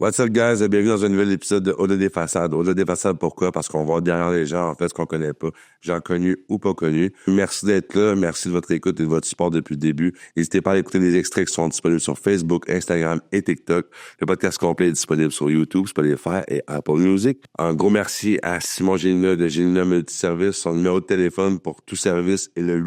What's up, guys? Bienvenue dans un nouvel épisode de Au-delà des façades. Au-delà des façades, pourquoi? Parce qu'on va derrière les gens, en fait, ce qu'on connaît pas. Gens connus ou pas connus. Merci d'être là. Merci de votre écoute et de votre support depuis le début. N'hésitez pas à écouter des extraits qui sont disponibles sur Facebook, Instagram et TikTok. Le podcast complet est disponible sur YouTube, Spotify et Apple Music. Un gros merci à Simon Gélinas de Gélinas Multiservice. Son numéro de téléphone pour tout service est le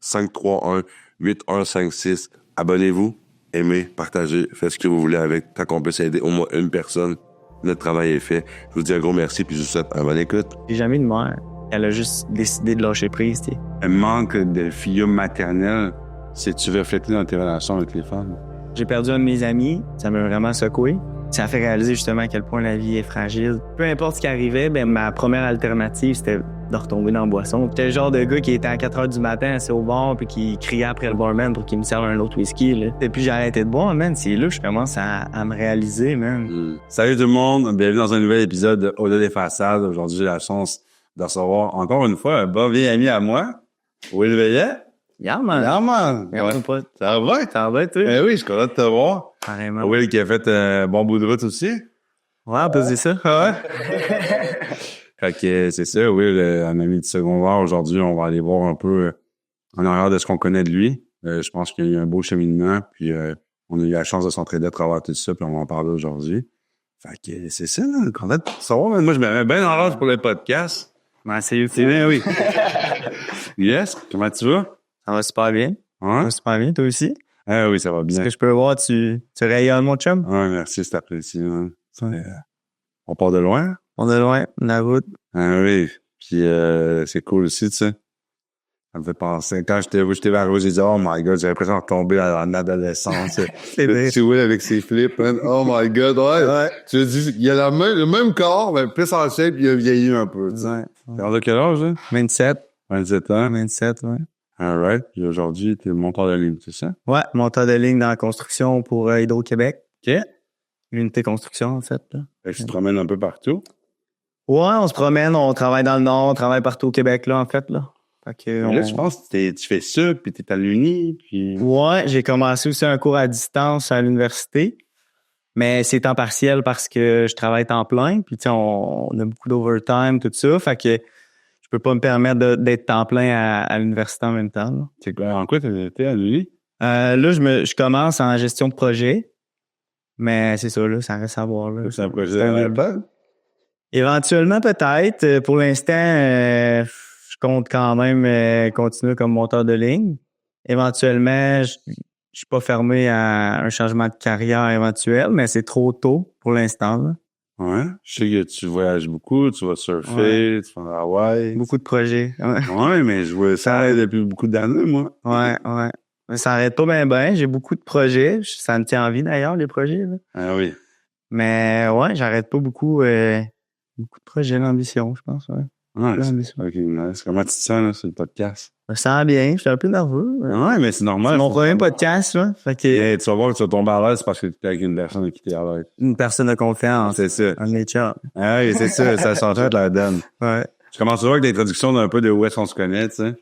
819-531-8156. Abonnez-vous. Aimez, partagez, faites ce que vous voulez avec, tant qu'on peut s'aider au moins une personne. Notre travail est fait. Je vous dis un gros merci, puis je vous souhaite une bonne écoute. J'ai jamais eu de mère. Elle a juste décidé de lâcher prise, tu sais. Un manque de filiation maternelle, c'est-tu reflété dans tes relations avec les femmes? J'ai perdu un de mes amis, ça m'a vraiment secoué. Ça a fait réaliser justement à quel point la vie est fragile. Peu importe ce qui arrivait, ma première alternative, c'était de retomber dans la boisson. J'étais le genre de gars qui était à 4 heures du matin assis au bar puis qui criait après le barman pour qu'il me serve un autre whisky. Là. Depuis j'ai arrêté de boire, man, c'est là que je commence à me réaliser, man. Salut tout le monde, bienvenue dans un nouvel épisode de Au-delà des façades. Aujourd'hui, j'ai la chance de recevoir encore une fois un bon vieil ami à moi, Will Veillet. Yeah, man. Yeah, man. Ouais. Ça va? Ça va, tu sais? Eh oui, je suis content de te voir. Carrément. Will qui a fait un bon bout de route aussi. Ouais, on peut se dire ça. Ouais. Fait que c'est ça, Will, un ami du secondaire. Aujourd'hui, on va aller voir un peu en arrière de ce qu'on connaît de lui. Je pense qu'il y a eu un beau cheminement, puis on a eu la chance de s'entraider à travers tout ça, puis on va en parler aujourd'hui. Fait que c'est ça, là, content de savoir. Moi, je me mets bien en rage pour le podcast. Ouais, c'est C'est bien, oui. Yes, comment tu vas? Ça va super bien. Ça Ouais? va super bien, toi aussi. Ah oui, ça va Est-ce bien. que je peux voir, tu rayonnes, mon chum? Ouais, merci, c'est apprécié. Hein. On part de loin? On est loin, la route. Ah oui, puis c'est cool aussi, tu sais. Ça me fait penser. Quand j'étais vers eux, j'ai dit « Oh my God, j'avais l'impression de retomber en adolescence. » C'est vrai. C'est Will avec ses flips, man. Oh my God, ouais. Tu dis, il a le même corps, mais plus en shape, il a vieilli un peu. Tu sais. Ouais. T'es rendu à quel âge, là? 27. 27 ans. 27, ouais. Alright. Puis aujourd'hui, t'es monteur de ligne, c'est ça? Ouais, monteur de ligne dans la construction pour Hydro-Québec. OK. L'unité construction, en fait. Là. Fait que tu te promènes un peu partout. Ouais, on se promène, on travaille dans le Nord, on travaille partout au Québec, là, en fait. Là, fait que Là, je pense que tu fais ça, puis t'es à l'Uni, puis... Ouais, j'ai commencé aussi un cours à distance à l'université, mais c'est temps partiel parce que je travaille temps plein, puis tu sais, on a beaucoup d'overtime, tout ça, fait que je peux pas me permettre d'être temps plein à l'université en même temps. Là. C'est quoi? En quoi t'es à l'Uni? Là, je commence en gestion de projet, mais c'est ça, là, ça reste à voir. Là. C'est un projet de pas? Éventuellement, peut-être. Pour l'instant, je compte quand même continuer comme monteur de ligne. Éventuellement, je suis pas fermé à un changement de carrière éventuel, mais c'est trop tôt pour l'instant. Là. Ouais. Je sais que tu voyages beaucoup, tu vas surfer, tu vas à Hawaï. Beaucoup de projets. Ouais, Ouais, mais je vois ça depuis beaucoup d'années, moi. ouais. Mais ça arrête pas bien. J'ai beaucoup de projets. Ça me tient envie d'ailleurs, les projets. Là. Ah oui. Mais ouais, j'arrête pas beaucoup de projets d'ambition, je pense. Ouais. Ouais, L'ambition. OK, nice. Comment tu te sens, là, sur le podcast? Je me sens bien. Je suis un peu nerveux. Ouais. Ouais, mais c'est normal. C'est mon premier podcast, là. Fait que Et tu vas voir que tu vas tomber à l'aise parce que tu es avec une personne avec qui t'es à l'aise. une personne de confiance. C'est ça. Un nature. Ah oui, c'est ça. Ça s'entraide la donne. Ouais. Je commence toujours avec l'introduction d'un peu de où est-ce qu'on se connaît, tu sais.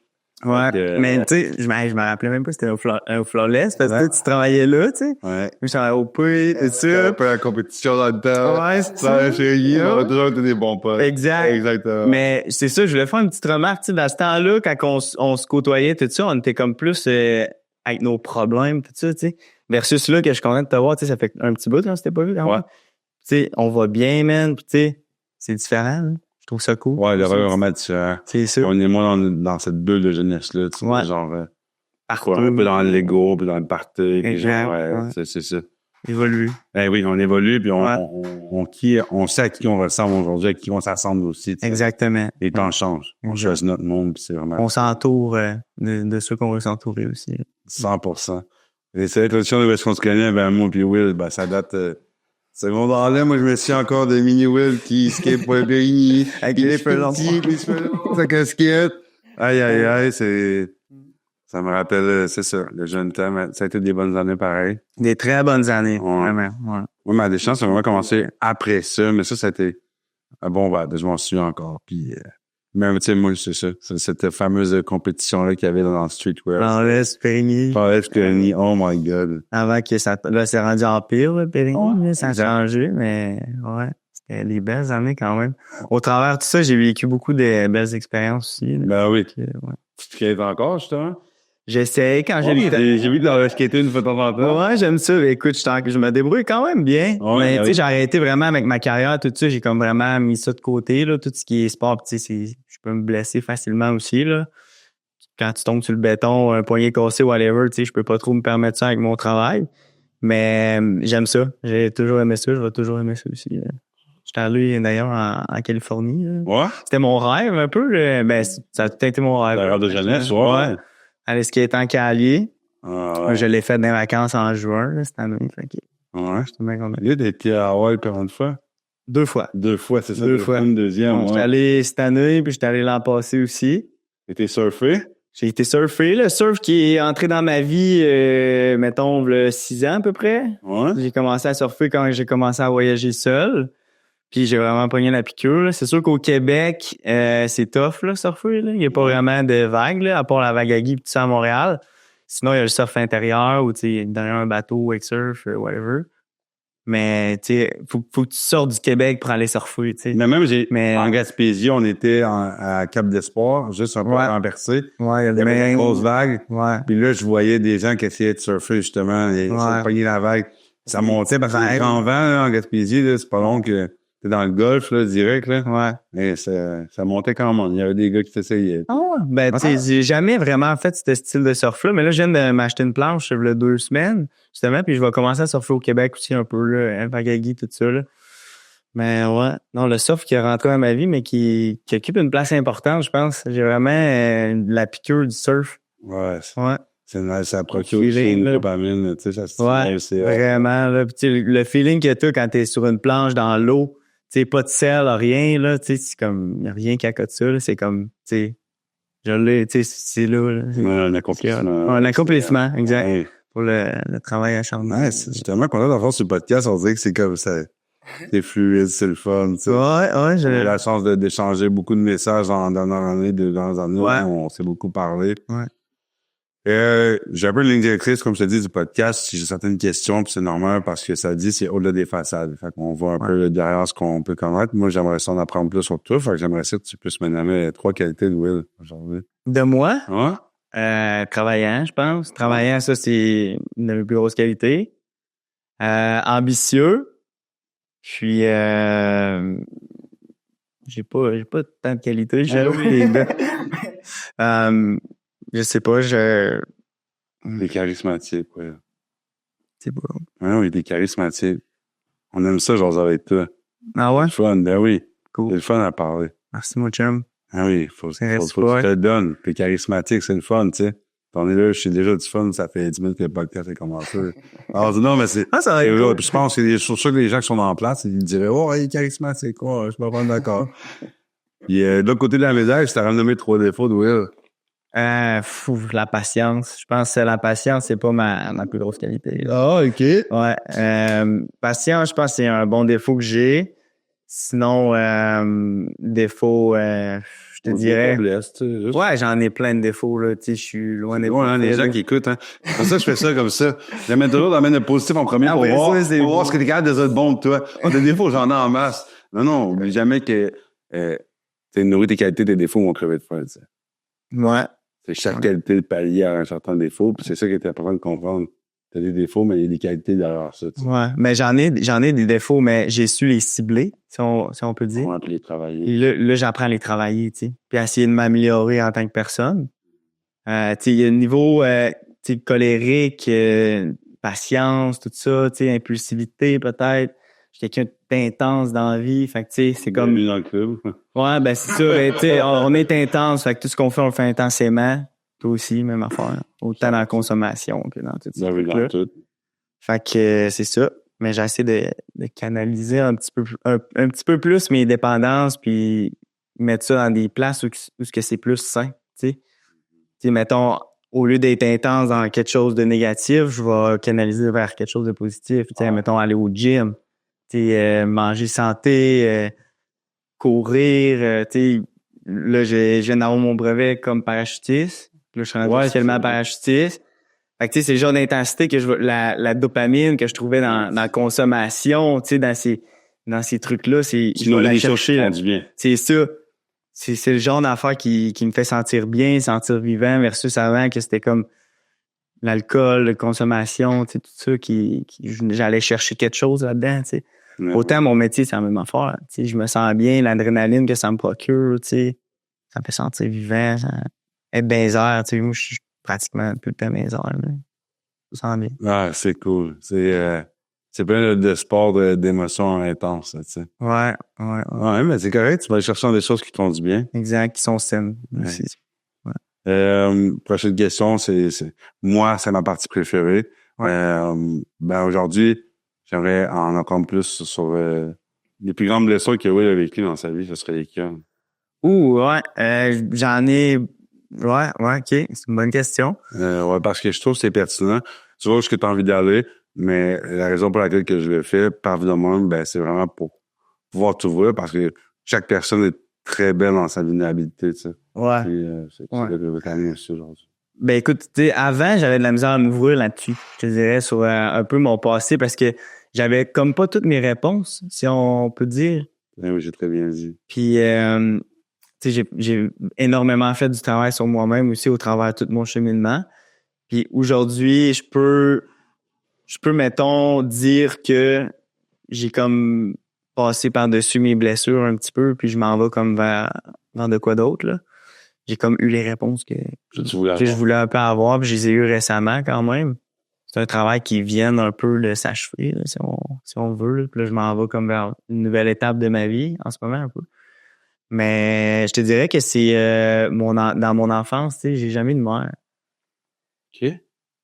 Ouais. Donc, Mais tu sais, je me rappelais même pas que c'était au Flawless parce que toi, tu travaillais là, tu sais. Ouais. Je travaillais au P, tout C'est un ça. peu la compétition dans le temps. Ouais, c'est Ça, ça. chérie, on va toujours être des bons potes. Exact. Exactement. Mais c'est ça, je voulais faire une petite remarque, tu sais, dans ce temps-là, quand on se côtoyait, tout ça, on était comme plus avec nos problèmes, tout ça, tu sais. Versus là, que je suis content de te voir, tu sais, ça fait un petit bout, là, c'était pas vu, quand même. Ouais. Tu sais, on va bien, man, pis tu sais, c'est différent, là. Je trouve ça cool. Ouais, le rêve est vraiment différent. C'est sûr. On est moins dans cette bulle de jeunesse-là, tu sais, Ouais. genre, Partout. un peu dans l'ego, puis dans le party, puis Exact, genre, ouais. c'est ça. Évolue. Ben oui, on évolue, puis Ouais. on sait à qui on ressemble aujourd'hui, à qui on s'assemble aussi. Tu sais. Exactement. Les temps changent. On Exact. choisit notre monde, puis c'est vraiment On s'entoure de ceux qu'on veut s'entourer aussi. 100%. Et c'est l'introduction de où est-ce qu'on se connaît, ben moi puis Will, ben ça date secondaire-là. Moi, je me souviens encore de Mini Will qui skate pour le Périgny. Avec les cheveux longs. Puis les cheveux longs, sa casquette. Aïe, ça me rappelle, c'est ça, le jeune temps. Mais ça a été des bonnes années pareil. Des très bonnes années, Ouais. vraiment. Ouais. Moi, ma déchance, ça a vraiment commencé après ça, mais ça a été un bon bad. Je m'en souviens encore. Puis Même, tu sais, moi, c'est ça. C'est cette fameuse compétition-là qu'il y avait dans le streetwear. Paulette Périgny. Paulette Périgny, oh my god. Avant que ça... Là, c'est rendu Empire, là, Périgny. Ouais, là, ça a exact. changé, mais ouais. C'était des belles années quand même. Au travers de tout ça, j'ai vécu beaucoup de belles expériences aussi. Là. Ben oui. Ouais. Tu skates encore, justement? J'essaie quand j'ai le temps. J'ai vu que dans le skater une fois de temps en temps. Ouais, j'aime ça. Écoute, je me débrouille quand même bien. Ouais, mais oui. tu sais, j'ai arrêté vraiment avec ma carrière, tout ça. J'ai comme vraiment mis ça de côté, là, tout ce qui est sport. Tu sais, je peux me blesser facilement aussi, là. Quand tu tombes sur le béton, un poignet cassé, whatever, tu sais, je peux pas trop me permettre ça avec mon travail. Mais j'aime ça. J'ai toujours aimé ça. Je vais toujours aimer ça aussi. Là. J'étais allé d'ailleurs en Californie. Là. Ouais. C'était mon rêve un peu. Là. Ben, ça a tout été mon rêve. La rêve de jeunesse, ouais. Aller skater en Cali. Ah, ouais. Je l'ai fait dans les vacances en juin, là, cette année. Fait que, Ouais. j'étais bien content. Il y a été à Hawaï combien de fois? 2 fois. 2 fois, c'est ça? 2 fois. Une deuxième, J'étais ouais. allé cette année, puis j'étais allé l'an passé aussi. T'étais surfé? J'ai été surfer. Le surf qui est entré dans ma vie, mettons, 6 ans à peu près. Ouais. J'ai commencé à surfer quand j'ai commencé à voyager seul. Puis j'ai vraiment pogné la piqûre. Là. C'est sûr qu'au Québec, c'est tough, là, surfer. Là. Il n'y a pas vraiment de vagues, là, à part la vague à Guy et tout ça à Montréal. Sinon, il y a le surf intérieur ou derrière un bateau, wake surf, whatever. Mais tu sais, faut que tu sortes du Québec pour aller surfer. T'sais. Mais même, Mais- en Gaspésie, on était à Cap d'Espoir, juste un peu Ouais. renversé. Ouais, il y a Il y avait une grosse vague. Ouais. Puis là, je voyais des gens qui essayaient de surfer, justement. Ils essayaient de pogner la vague. Ça montait parce que Ouais. le grand vent, là, en Gaspésie, là, c'est pas long que t'es dans le golfe, là, direct, là. Ouais. Et ça montait quand même. Il y avait des gars qui s'essayaient. Ben, tu sais, j'ai jamais vraiment fait ce style de surf-là, mais là, je viens de m'acheter une planche il y a 2 semaines, justement, puis je vais commencer à surfer au Québec aussi un peu, là, Vagagui, tout ça, là. Mais ouais, non, le surf qui est rentré dans ma vie, mais qui occupe une place importante, je pense. J'ai vraiment la piqûre du surf. Ouais. Ouais, Ça procure Le aussi feeling, une là. dopamine, tu sais, ça se ouais, c'est vraiment. Là. Puis, tu sais, le feeling que t'as quand t'es sur une planche dans l'eau, tu sais, pas de sel, rien, là, tu sais, c'est comme, y a rien qui accote ça, là, c'est comme, tu sais, je l'ai, tu sais, c'est là. Là. Ouais, un accomplissement. Un accomplissement, exact. Ouais. Pour le travail acharné. Ouais, je suis tellement content d'avoir ce podcast. On dirait que c'est comme ça. C'est fluide, c'est le fun. Tu sais. Ouais, On a eu je... la chance d'échanger beaucoup de messages dans la dernière année, dans un Ouais. on s'est beaucoup parlé. Ouais. J'ai un peu une ligne directrice, comme je te dis, du podcast. Si j'ai certaines questions, puis c'est normal parce que ça dit c'est au-delà des façades. Fait qu'on voit un peu derrière ce qu'on peut connaître. Moi, j'aimerais ça en apprendre plus sur tout. Fait que j'aimerais ça que tu puisses me nommer 3 qualités de Will aujourd'hui. De moi, Ouais? travaillant, je pense. Travaillant, ça, c'est une de mes plus grosses qualités. Ambitieux. Puis, j'ai pas tant de qualités. Je sais pas, Des charismatiques, ouais. c'est pas. Ouais, oui, des charismatiques. On aime ça, genre, avec toi. Ah ouais? C'est le fun, ben oui. C'est Cool. le fun à parler. Merci, mon chum. Ah oui, faut que C'est tu réciproque. te le donnes. T'es charismatique, c'est le fun, tu sais. On est là, je suis déjà du fun, ça fait 10 minutes que le podcast est commencé. Alors, non, mais c'est... Ah, ça va c'est être vrai. cool. Puis je pense que je suis sûr que les gens qui sont en place, ils diraient, oh, il est charismatique, quoi, je suis pas d'accord. Puis de l'autre côté de la médaille, je t'aurais nommé 3 défauts de Will. La patience. Je pense que la patience, c'est pas ma plus grosse qualité. Là. Ah, OK. Ouais. Patience, je pense que c'est un bon défaut que j'ai. Sinon, défaut, je te dirais. Ouais, j'en ai plein de défauts, là. Tu sais, je suis loin des Ouais, hein, les gens qui écoutent, hein. Comme ça, je fais ça comme ça. J'amène toujours d'amener le positif en premier Ah pour ouais, voir, ça, c'est pour voir beau. ce que t'es capable de dire de bon de toi. Oh, des défauts, j'en ai en masse. Non, oublie jamais que, t'es nourri tes qualités, tes défauts vont crever de faim, tu sais. Ouais. C'est chaque qualité de pallier à un certain défaut, puis c'est ça qui est important de comprendre. T'as des défauts, mais il y a des qualités derrière ça, tu sais. Ouais. Mais j'en ai des défauts, mais j'ai su les cibler, si on peut dire. On va les travailler. Et là, j'apprends à les travailler, tu sais. Puis à essayer de m'améliorer en tant que personne. Tu sais, il y a le niveau, tu sais, colérique, patience, tout ça, tu sais, impulsivité, peut-être. Je suis quelqu'un d'intense dans la vie. Fait que, tu sais, c'est comme... Bienvenue dans le club. Ouais, ben c'est ça. Ben, tu sais, on est intense. Fait que tout ce qu'on fait, on le fait intensément. Toi aussi, même affaire. Autant dans la consommation que dans tout ça. Bienvenue dans tout. Fait que c'est ça. Mais j'essaie de canaliser un petit peu plus mes dépendances puis mettre ça dans des places où ce que c'est plus sain, tu sais. Tu sais, mettons, au lieu d'être intense dans quelque chose de négatif, je vais canaliser vers quelque chose de positif. Tu sais, mettons, aller au gym, tu sais, manger santé, courir, tu sais, là, je viens d'avoir mon brevet comme parachutiste. Là, je suis rendu officiellement parachutiste. Fait que, tu sais, c'est le genre d'intensité que la dopamine que je trouvais dans la consommation, tu sais, dans ces trucs-là, c'est, Tu dois aller chercher, du bien. C'est ça. C'est le genre d'affaire qui me fait sentir bien, sentir vivant versus avant que c'était comme l'alcool, la consommation, tu sais, tout ça j'allais chercher quelque chose là-dedans, tu sais. Ouais. Autant mon métier, c'est la même affaire. Tu sais, je me sens bien, l'adrénaline que ça me procure, tu sais, ça me fait sentir vivant, être dans les airs, tu sais, moi, je suis pratiquement tout le temps dans les airs, là. Je me sens bien. Ah, c'est cool. C'est plein de sports d'émotions intenses, tu sais. Ouais. Ouais, mais c'est correct, tu vas aller chercher des choses qui te font du bien. Exact, qui sont saines aussi. Ouais. Prochaine question, moi, c'est ma partie préférée. Ouais. Aujourd'hui, j'aimerais en apprendre plus sur les plus grandes blessures que Will a vécues dans sa vie, ce serait lesquelles? J'en ai... Ouais, OK, c'est une bonne question. Ouais, parce que je trouve que c'est pertinent. Tu vois où est-ce que tu as envie d'aller, mais la raison pour laquelle que je le fais, par évidemment, c'est vraiment pour pouvoir t'ouvrir, parce que chaque personne est très belle dans sa vulnérabilité, tu sais. Ouais. Puis, c'est ça que je veux t'amener aussi aujourd'hui. Ben écoute, tu sais, avant, j'avais de la misère à m'ouvrir là-dessus. Je te dirais sur un peu mon passé, parce que j'avais comme pas toutes mes réponses, si on peut dire. Oui, j'ai très bien dit. Puis, tu sais, j'ai énormément fait du travail sur moi-même aussi au travers de tout mon cheminement. Puis aujourd'hui, je peux, mettons, dire que j'ai comme passé par-dessus mes blessures un petit peu, puis je m'en vais comme vers de quoi d'autre, là. J'ai comme eu les réponses que je voulais un peu avoir, puis je les ai eues récemment quand même. C'est un travail qui vient un peu de s'achever, là, si on veut. Là. Puis là, je m'en vais comme vers une nouvelle étape de ma vie en ce moment un peu. Mais je te dirais que c'est dans mon enfance, tu sais, j'ai jamais eu de mère. OK.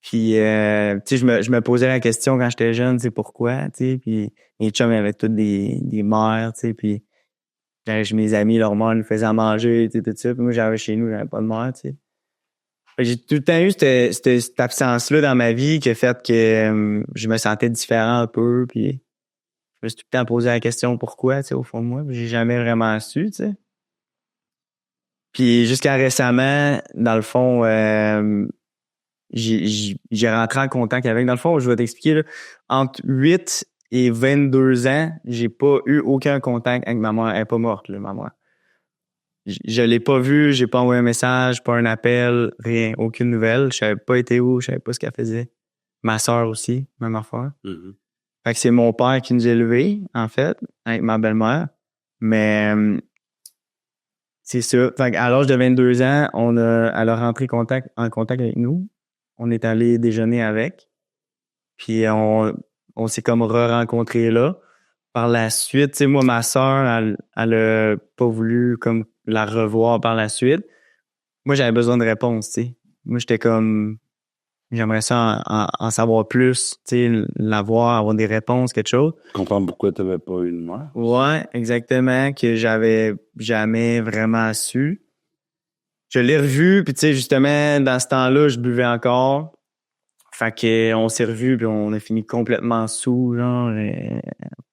Puis, tu sais, je me posais la question quand j'étais jeune, tu sais, pourquoi, tu sais. Puis, mes chums avaient tous des mères, tu sais. Puis, mes amis, leur mère nous faisait à manger, tu sais, tout ça. Puis moi, chez nous, j'avais pas de mère, tu sais. J'ai tout le temps eu cette absence-là dans ma vie qui a fait que je me sentais différent un peu. Puis, je me suis tout le temps posé la question pourquoi, tu sais, au fond de moi. Puis, j'ai jamais vraiment su, tu sais. Puis, jusqu'à récemment, dans le fond, j'ai rentré en contact avec. Dans le fond, je vais t'expliquer, là, entre 8 et 22 ans, j'ai pas eu aucun contact avec ma mère. Elle est pas morte, là, ma mère. Je l'ai pas vue, j'ai pas envoyé un message, pas un appel, rien, aucune nouvelle. Je savais pas été où, je savais pas ce qu'elle faisait. Ma sœur aussi, même affaire. Mm-hmm. Fait que c'est mon père qui nous a élevés, en fait, avec ma belle-mère. Mais c'est ça. Fait qu'à l'âge de 22 ans, elle a rentré en contact avec nous. On est allé déjeuner avec. Puis on s'est comme re-rencontrés là. Par la suite, tu sais, moi, ma sœur, elle a pas voulu comme la revoir par la suite. Moi, j'avais besoin de réponses, tu sais. Moi, j'étais comme, j'aimerais ça en savoir plus, tu sais, la voir, avoir des réponses, quelque chose. Comprendre pourquoi t'avais pas eu de mère. Ouais, exactement, que j'avais jamais vraiment su. Je l'ai revu, puis tu sais, justement, dans ce temps-là, je buvais encore. Fait que on s'est revus, puis on a fini complètement sous, genre, on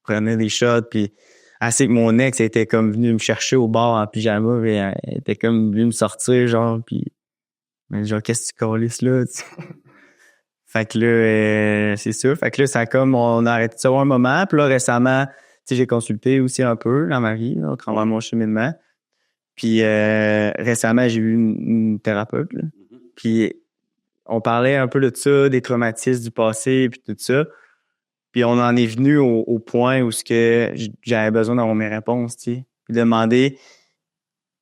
prenait des shots, puis assez que mon ex était comme venu me chercher au bar en pyjama, puis elle était comme venue me sortir, genre, puis mais genre, qu'est-ce que tu calisses là, tu sais? Fait que là, c'est ça. Fait que là, ça comme, on a arrêté de savoir un moment, puis là, récemment, tu sais, j'ai consulté aussi un peu dans ma vie, là, au travers de mon cheminement. Puis récemment, j'ai eu une thérapeute, là. Puis on parlait un peu de ça, des traumatismes du passé, puis tout ça. Puis on en est venu au point où ce que j'avais besoin d'avoir mes réponses, tu sais. Puis demander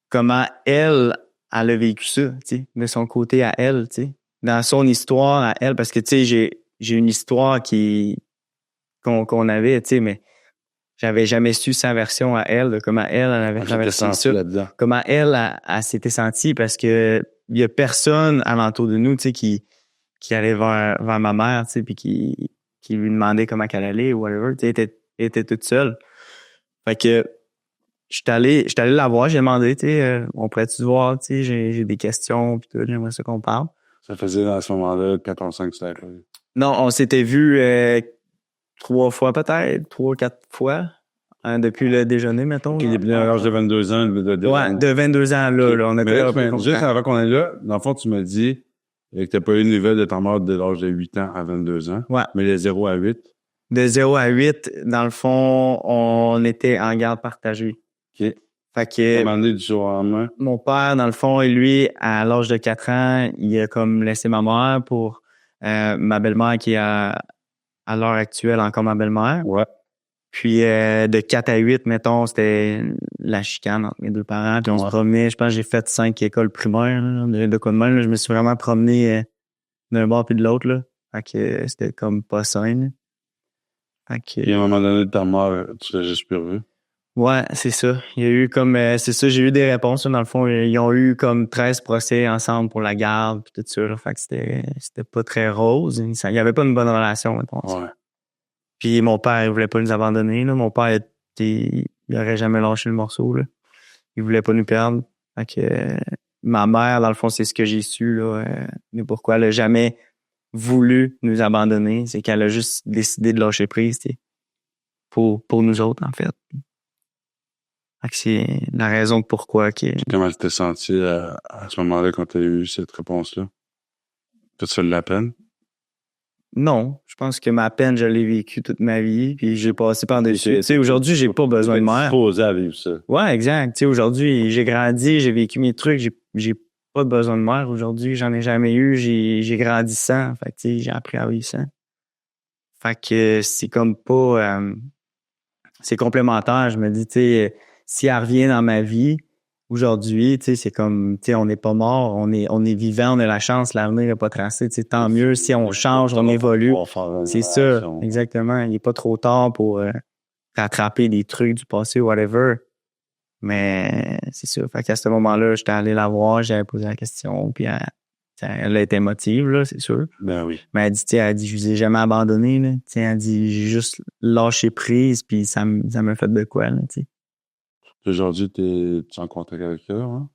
comment elle a vécu ça, tu sais, de son côté à elle, tu sais. Dans son histoire à elle, parce que, tu sais, j'ai une histoire qu'on avait, tu sais, mais j'avais jamais su sa version à elle, de comment elle avait traversé ça. Là-dedans. Comment elle s'était sentie, parce que il y a personne alentour de nous, tu sais, qui allait vers ma mère, tu sais, puis qui lui demandait comment qu'elle allait ou whatever, tu sais, elle était toute seule. Fait que j'étais allé la voir, j'ai demandé, tu sais, on pourrait-tu te voir, tu sais, j'ai des questions puis tout, j'aimerais ça qu'on parle. Ça faisait à ce moment-là 4-5 que tu l'avais vu? Non, on s'était vus 3 fois peut-être, 3 ou 4 fois depuis le déjeuner, mettons. Il est venu à l'âge de 22 ans. De 22 ans, là, on a mais juste avant qu'on est là, dans le fond, tu m'as dit que t'as pas eu une nouvelle de ta mère de l'âge de 8 ans à 22 ans. Ouais. Mais de 0 à 8. De 0 à 8, dans le fond, on était en garde partagée. OK. Fait que Demandé du jour au lendemain. mon père, dans le fond, lui, à l'âge de 4 ans, il a comme laissé ma mère pour ma belle-mère qui est à l'heure actuelle encore ma belle-mère. Ouais. Puis de 4 à 8, mettons, c'était la chicane entre mes deux parents. Puis on se promenait, je pense que j'ai fait 5 écoles primaires, là, de quoi de même. Là, je me suis vraiment promené d'un bord puis de l'autre. Là. Fait que c'était comme pas sain. Là. Fait que, Puis à un moment donné, ta mère, tu l'as juste plus revu. Ouais, c'est ça. Il y a eu comme c'est ça, j'ai eu des réponses. Là, dans le fond, ils ont eu comme 13 procès ensemble pour la garde puis tout ça. Là. Fait que c'était pas très rose. Il y avait pas une bonne relation, mettons. Ouais. Puis mon père, il voulait pas nous abandonner. Là. Mon père, il aurait jamais lâché le morceau. Là. Il voulait pas nous perdre. Fait que ma mère, dans le fond, c'est ce que j'ai su. Là, mais pourquoi elle a jamais voulu nous abandonner. C'est qu'elle a juste décidé de lâcher prise pour nous autres, en fait. Fait que c'est la raison de pourquoi. Comment tu t'es senti à ce moment-là quand tu as eu cette réponse-là? T'as-tu fait de la peine? Non, je pense que ma peine, je l'ai vécue toute ma vie, puis j'ai passé par-dessus. Tu sais, aujourd'hui, j'ai pas besoin de mère. Supposé à vivre ça. Ouais, exact. Tu sais, aujourd'hui, j'ai grandi, j'ai vécu mes trucs, j'ai pas besoin de mère. Aujourd'hui, j'en ai jamais eu, j'ai grandi sans. Fait que, tu sais, j'ai appris à vivre sans. Fait que c'est comme pas... c'est complémentaire. Je me dis, tu sais, si elle revient dans ma vie... Aujourd'hui, tu sais, c'est comme, tu sais, on n'est pas mort, on est vivant, on a la chance, l'avenir n'est pas tracé, tu sais, tant mieux si on change, on évolue. C'est ça, exactement. Il n'est pas trop tard pour rattraper des trucs du passé, whatever. Mais c'est ça. Fait qu'à ce moment-là, j'étais allé la voir, j'avais posé la question, puis elle a été émotive, là, c'est sûr. Ben oui. Mais elle dit, je vous ai jamais abandonné, là. Tu sais, elle dit, j'ai juste lâché prise, puis ça m'a fait de quoi, là, tu sais. Aujourd'hui, tu es en contact avec elle, hein?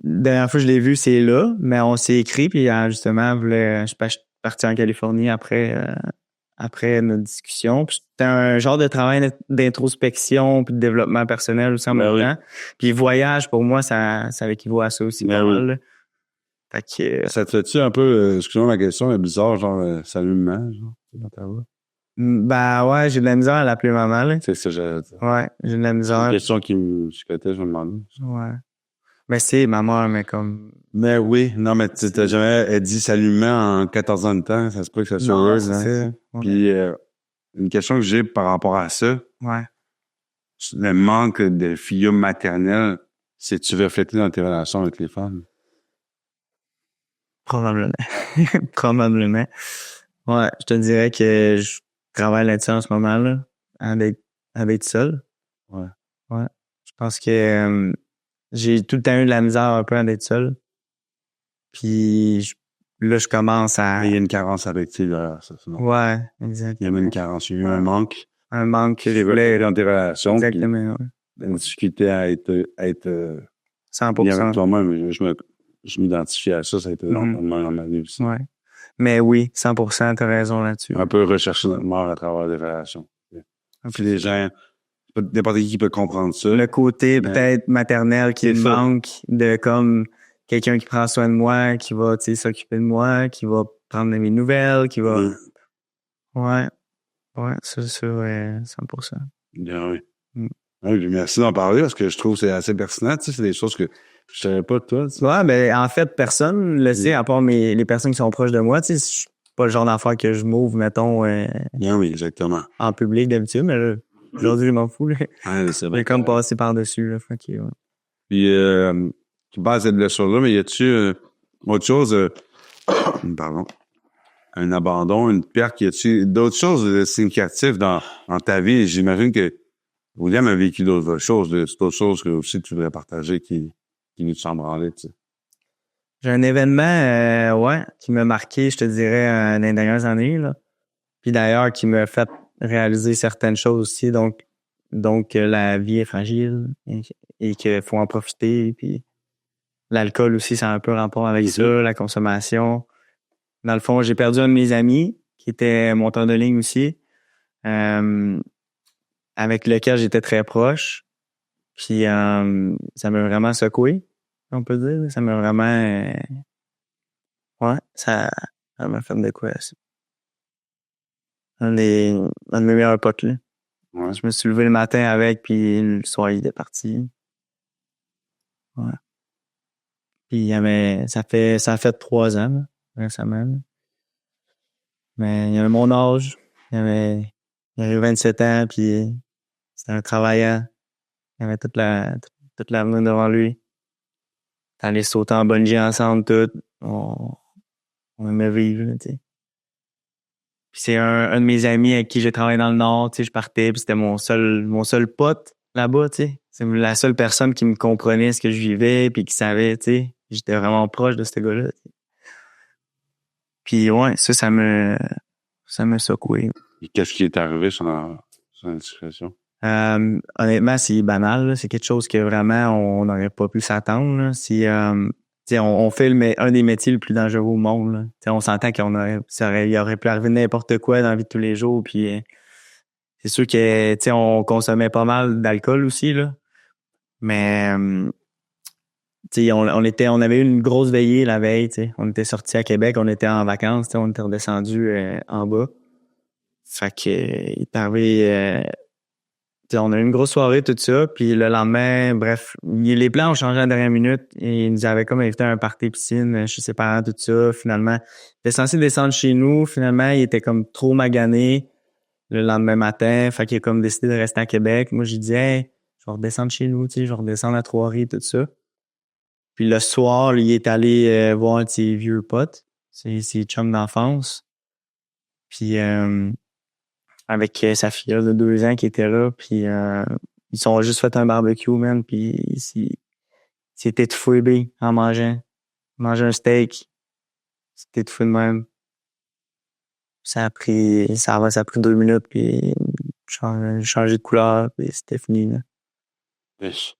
La dernière fois que je l'ai vu, c'est là, mais on s'est écrit, puis justement, je suis parti en Californie après notre discussion. Puis c'était un genre de travail d'introspection puis de développement personnel aussi en même temps. Puis voyage, pour moi, ça équivaut à ça aussi. Pas mal. Fait que, ça te fait-tu un peu, excuse-moi ma question, mais bizarre, genre salutement, genre, dans ta voix? Ben ouais, j'ai de la misère à l'appeler maman, là. C'est ça, j'allais dire. Ouais, j'ai de la misère. C'est une question qui me chicotait, je me demandais. Ouais. Mais c'est ma mère, mais comme... Mais oui, non, mais tu t'as jamais dit salutement en 14 ans de temps, ça se peut que ça soit heureuse, hein. Ouais. Puis, une question que j'ai par rapport à ça. Ouais. Le manque de filière maternelle, c'est-tu reflété dans tes relations avec les femmes? Probablement. Probablement. Ouais, je te dirais que je travaille là-dessus en ce moment, là, à être seul. Ouais. Ouais. Je pense que j'ai tout le temps eu de la misère un peu à être seul. Puis là, je commence à... Mais il y a une carence affective derrière ça, sinon. Ouais, exact. Il y a une carence, il y a eu un manque. Un manque que je voulais dans tes relations. Exactement, ouais. Une difficulté à être 100%. bien avec toi-même. Je m'identifie à ça, ça a été dans ma vie aussi. Ouais. Mais oui, 100%, t'as raison là-dessus. Un peu rechercher notre mort à travers des relations. Puis les gens, n'importe qui peut comprendre ça. Le côté peut-être maternel qui manque de comme quelqu'un qui prend soin de moi, qui va, tu sais, s'occuper de moi, qui va prendre de mes nouvelles, qui va... Ouais. Ouais, ça, 100%. Bien, oui. Oui, merci d'en parler parce que je trouve que c'est assez pertinent. Tu sais, c'est des choses que je savais pas de toi. Tu sais. Ouais, ben en fait, personne le sait, à part les personnes qui sont proches de moi. Tu sais, je suis pas le genre d'affaire que je m'ouvre, mettons, bien, oui, exactement. En public d'habitude, mais là, aujourd'hui, je m'en fous. Là. Ouais, c'est vrai. J'ai comme passé par-dessus. Là, fait que, ouais. Puis, tu bases cette blessure-là, mais y a-tu autre chose... pardon. Un abandon, une perte, y a-tu d'autres choses significatives dans ta vie? J'imagine que William a vécu d'autres choses, d'autres choses que aussi tu voudrais partager qui nous semblent branler, tu sais. J'ai un événement, qui m'a marqué, je te dirais, dans les dernières années, là. Puis d'ailleurs, qui m'a fait réaliser certaines choses aussi. Donc la vie est fragile et qu'il faut en profiter. Puis l'alcool aussi, ça a un peu rapport avec ça, la consommation. Dans le fond, j'ai perdu un de mes amis qui était monteur de ligne aussi. avec lequel j'étais très proche. Puis ça m'a vraiment secoué, on peut dire. Ça m'a vraiment... ouais, ça m'a fait de quoi, ça. Un de mes meilleurs potes, là. Ouais. Je me suis levé le matin avec, puis le soir, il était parti. Ouais. Puis ça a fait 3 ans, là, récemment. Là. Mais il avait mon âge. Il avait 27 ans, puis c'était un travaillant. Il avait toute l'avenir devant lui. On allait sauter en bungee ensemble, tout. On aimait vivre, là, tu sais. Puis c'est un de mes amis avec qui j'ai travaillé dans le Nord, tu sais, je partais, puis c'était mon seul pote là-bas, tu sais. C'est la seule personne qui me comprenait ce que je vivais, puis qui savait, tu sais. J'étais vraiment proche de ce gars-là, t'sais. Puis ouais, ça m'a secoué. Et qu'est-ce qui est arrivé sur l'indiscrétion? Honnêtement, c'est banal, là. C'est quelque chose que vraiment on n'aurait pas pu s'attendre, là. Si on fait un des métiers le plus dangereux au monde, là. T'sais, on s'entend il aurait pu arriver n'importe quoi dans la vie de tous les jours, puis c'est sûr que on consommait pas mal d'alcool aussi, là. Mais on avait eu une grosse veillée la veille, t'sais. On était sortis à Québec, on était en vacances, on était redescendus en bas. Fait que il est arrivé on a eu une grosse soirée, tout ça, puis le lendemain, bref, les plans ont changé à la dernière minute et ils nous avaient comme invité à un party piscine chez ses parents, tout ça. Finalement, il était censé descendre chez nous. Finalement, il était comme trop magané le lendemain matin. Fait qu'il a comme décidé de rester à Québec. Moi, j'ai dit, hey, je vais redescendre chez nous, je vais redescendre à Trois-Rivières, tout ça. Puis le soir, il est allé voir un de ses vieux potes, ses chums d'enfance. Puis avec sa fille de 2 ans qui était là, puis ils ont juste fait un barbecue, man, puis il s'est étouffé en mangeant. Manger un steak, c'était étouffé de même. Ça a pris 2 minutes, puis changé de couleur, puis c'était fini, là. Yes.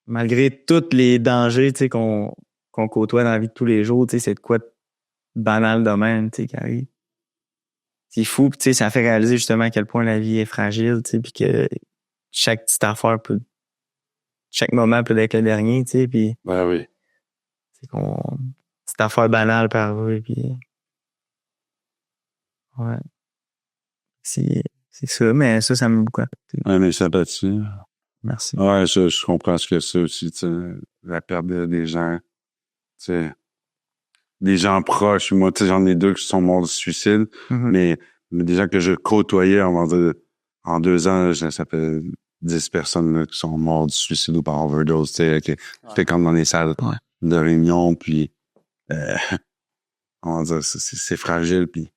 Malgré tous les dangers, tu sais, qu'on côtoie dans la vie de tous les jours, tu sais, c'est de quoi de banal de même, tu sais, qui arrive. C'est fou, tu sais, ça fait réaliser justement à quel point la vie est fragile, tu sais, puis que chaque petite affaire chaque moment peut être le dernier, tu sais, puis Ben oui. c'est petite affaire banale peut arriver, puis ouais, c'est ça, mais ça me beaucoup affecté. Ouais, mais ça là-dessus. Merci. Ouais, je comprends ce que c'est aussi, tu sais, la perte des gens, tu sais, des gens proches. Moi, tu sais, j'en ai 2 qui sont morts de suicide, mais des gens que je côtoyais, on va dire, en 2 ans, ça fait 10 personnes là, qui sont morts du suicide ou par overdose, tu sais, j'étais comme dans des salles de réunion, puis on va dire, c'est fragile, puis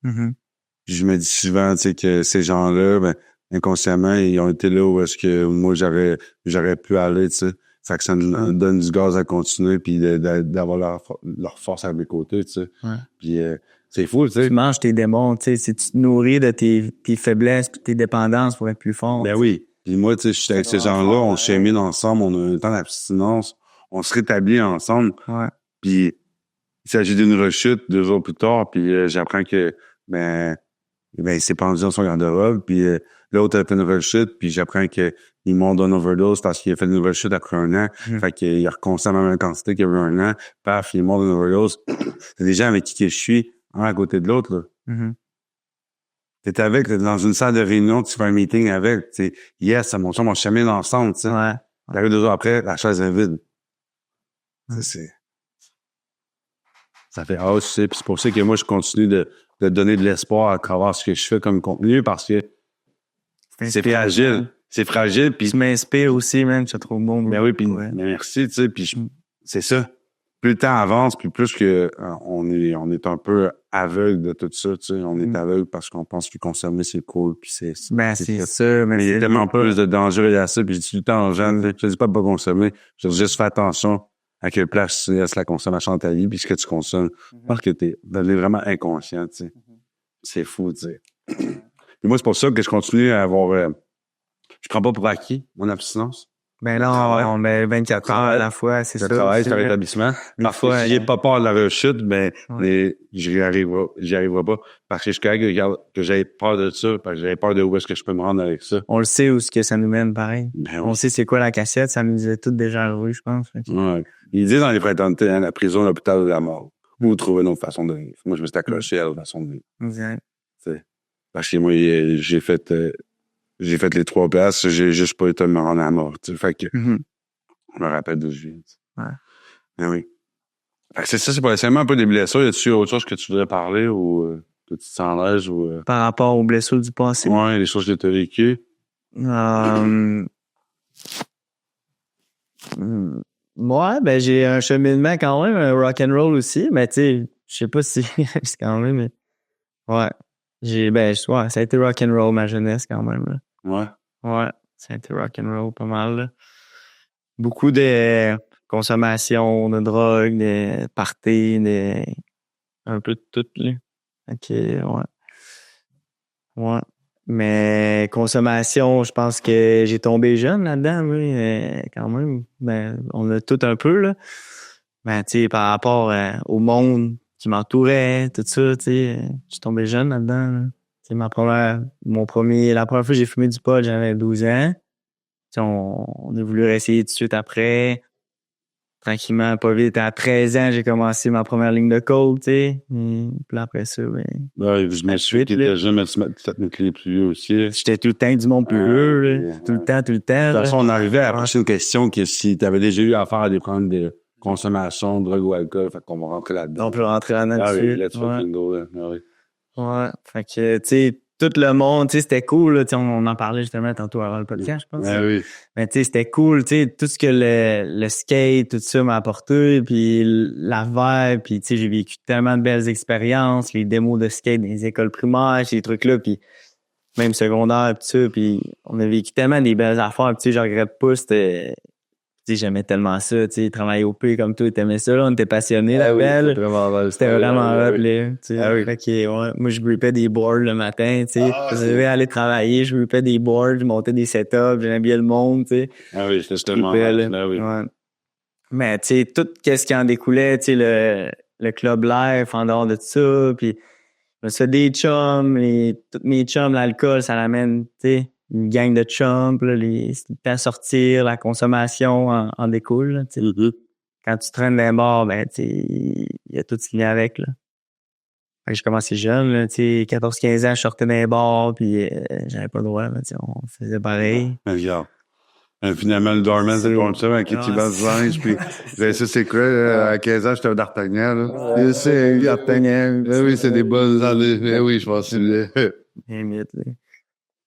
je me dis souvent, tu sais, que ces gens-là, ben, inconsciemment, ils ont été là où est-ce que moi, j'aurais pu aller, tu sais. Fait que ça nous donne du gaz à continuer, puis d'avoir leur force à mes côtés, tu sais. Ouais. Puis c'est fou, tu sais. Tu manges tes démons, tu sais, si tu te nourris de tes faiblesses puis tes dépendances pour être plus fort. Ben oui. Puis moi, tu sais, je suis avec ces gens-là, on chemine ensemble, on a un temps d'abstinence, on se rétablit ensemble. Ouais. Puis il s'agit d'une rechute 2 jours plus tard, puis j'apprends que ben il s'est pendu dans son garde-robe, puis l'autre a fait une rechute, puis j'apprends que il monte d'une overdose parce qu'il a fait une rechute après 1 an. Fait qu'il a reconsommé la même quantité qu'il y avait 1 an. Paf, il est mort d'une overdose. C'est des gens avec qui que je suis, un à côté de l'autre, là. T'es dans une salle de réunion, tu fais un meeting avec, tu sais, yes, ça monte, on chemine ensemble, tu sais. Ouais. T'arrives 2 jours après, la chaise est vide. Ça fait tu sais, puis c'est pour ça que moi, je continue de donner de l'espoir à travers ce que je fais comme contenu, parce que c'est fragile. C'est fragile, puis tu m'inspires aussi, man, je te trouve bon. Ben oui, puis merci, tu sais, puis c'est ça. Plus le temps avance, puis plus que on est un peu aveugle de tout ça, tu sais, on est aveugle parce qu'on pense que consommer c'est cool, puis c'est ça, mais il y a tellement plus de danger à ça, puis je dis tout le temps aux gens, je dis pas consommer, je dis juste fais attention à quelle place tu laisses la consommation dans ta vie, puis ce que tu consommes, parce que t'es vraiment inconscient, tu sais. C'est fou, tu sais. Puis moi, c'est pour ça que je continue à avoir je prends pas pour acquis mon abstinence. Ben là, on met 24 heures à la fois, c'est ça. Le travail, c'est un rétablissement. Parfois, si j'ai pas peur de la rechute, ben, j'y arriverai pas. Parce que je suis capable que j'avais peur de ça, parce que j'avais peur de où est-ce que je peux me rendre avec ça. On le sait où ce que ça nous mène, pareil. Ben, On sait c'est quoi la cassette, ça nous est tout déjà arrivé, je pense. Ouais. Ils disent dans les fraternités, la prison, l'hôpital de la mort. Vous trouvez une autre façon de vivre. Moi, je me suis accroché à l'autre façon de vivre. Exact. Parce que moi, j'ai fait les 3 places, j'ai juste pas été me rendre à la mort. Fait que, je me rappelle d'où je viens. Ouais. Ben oui. Fait que c'est ça, c'est pas seulement un peu des blessures. Y a-tu autre chose que tu voudrais parler ou que tu te sens à l'aise ou... Par rapport aux blessures du passé? Ouais, les choses que tu as vécues. Moi, ben j'ai un cheminement quand même, un rock'n'roll aussi, mais tu sais, je sais pas si c'est quand même, mais ouais. Ça a été rock'n'roll ma jeunesse quand même, là. Ouais. Ouais, ça a été rock'n'roll pas mal, là. Beaucoup de consommation de drogue, de party, un peu de tout, là. Ok, ouais. Ouais. Mais consommation, je pense que j'ai tombé jeune là-dedans, oui, quand même. Ben, on a tout un peu, là. Ben, tu sais, par rapport au monde qui m'entourait, tout ça, tu sais, je suis tombé jeune là-dedans, là. Tu sais, la première fois que j'ai fumé du pot, j'avais 12 ans. Tu sais, on a voulu réessayer tout de suite après. Tranquillement, pas vite. À 13 ans, j'ai commencé ma première ligne de coke, tu sais. Puis après ça, Ouais, je me suis dit que t'étais jeune, mais tu peut-être les plus vieux aussi. j'étais tout le temps du monde plus vieux, là. Tout le temps. De toute façon, on arrivait à la prochaine question que si t'avais déjà eu affaire à des problèmes de consommation, drogue ou alcool, fait qu'on va rentrer là-dedans. On peut rentrer là-dedans oui, dessus. let's fucking go, là. Ah oui. Ouais. Fait que, tu sais, tout le monde, tu sais, c'était cool, là. Tu sais, on en parlait justement tantôt avant le podcast, je pense. Ah oui. Mais tu sais, c'était cool, tu sais, tout ce que le skate, tout ça m'a apporté, puis la vibe, puis tu sais, j'ai vécu tellement de belles expériences, les démos de skate dans les écoles primaires, ces trucs-là, puis même secondaire, pis ça, puis on a vécu tellement des belles affaires, pis tu sais, je regrette pas, c'était... Tu sais, j'aimais tellement ça, tu sais, travailler au P comme toi, t'aimais ça, là, on était passionnés là-bas. C'était vraiment hot, là, tu sais. Fait que, ouais, moi, je grippais des boards le matin, tu sais. Je devais aller travailler, je grippais des boards, je montais des setups, j'aimais bien le monde, tu sais. Ah oui, c'était tellement là, oui. Ouais. Mais, tu sais, tout ce qui en découlait, tu sais, le club life en dehors de tout ça, puis je me suis fait des chums, tous mes chums, l'alcool, ça l'amène, tu sais, une gang de chums, là, c'est le temps de sortir, la consommation en découle, là, tu sais. Quand tu traînes d'un bord, ben, tu sais, il y a tout ce qui vient avec, là. Fait que j'ai commencé jeune, là, tu sais, 14-15 ans, je sortais d'un bar, puis j'avais pas le droit, mais tu sais, on faisait pareil. Mais regarde. Finalement, le doorman, c'est comme ça, avec les petits bas de linge, puis ça, c'est quoi, à 15 ans, j'étais un d'Artagnan, là. C'est d'Artagnan. Oui, c'est des bonnes années. Oui, je pense que c'est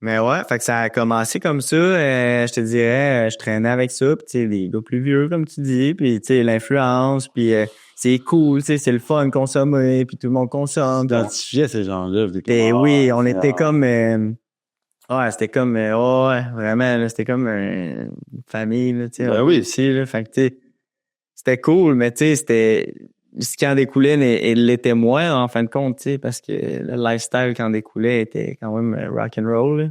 Mais ouais, fait que ça a commencé comme ça, je te dirais, je traînais avec ça, puis tu sais, des gars plus vieux, comme tu dis, puis tu sais, l'influence, puis c'est cool, tu sais, c'est le fun de consommer, puis tout le monde consomme. T'identifiais ces gens-là. Et oui, on était comme... ouais, c'était comme... ouais, vraiment, là, c'était comme une famille, là, tu sais. Ben oui. Ici, là, fait que tu sais, c'était cool, mais tu sais, c'était... Ce qui en découlait l'était moins, en fin de compte, tu sais, parce que le lifestyle qui en découlait était quand même rock'n'roll, là.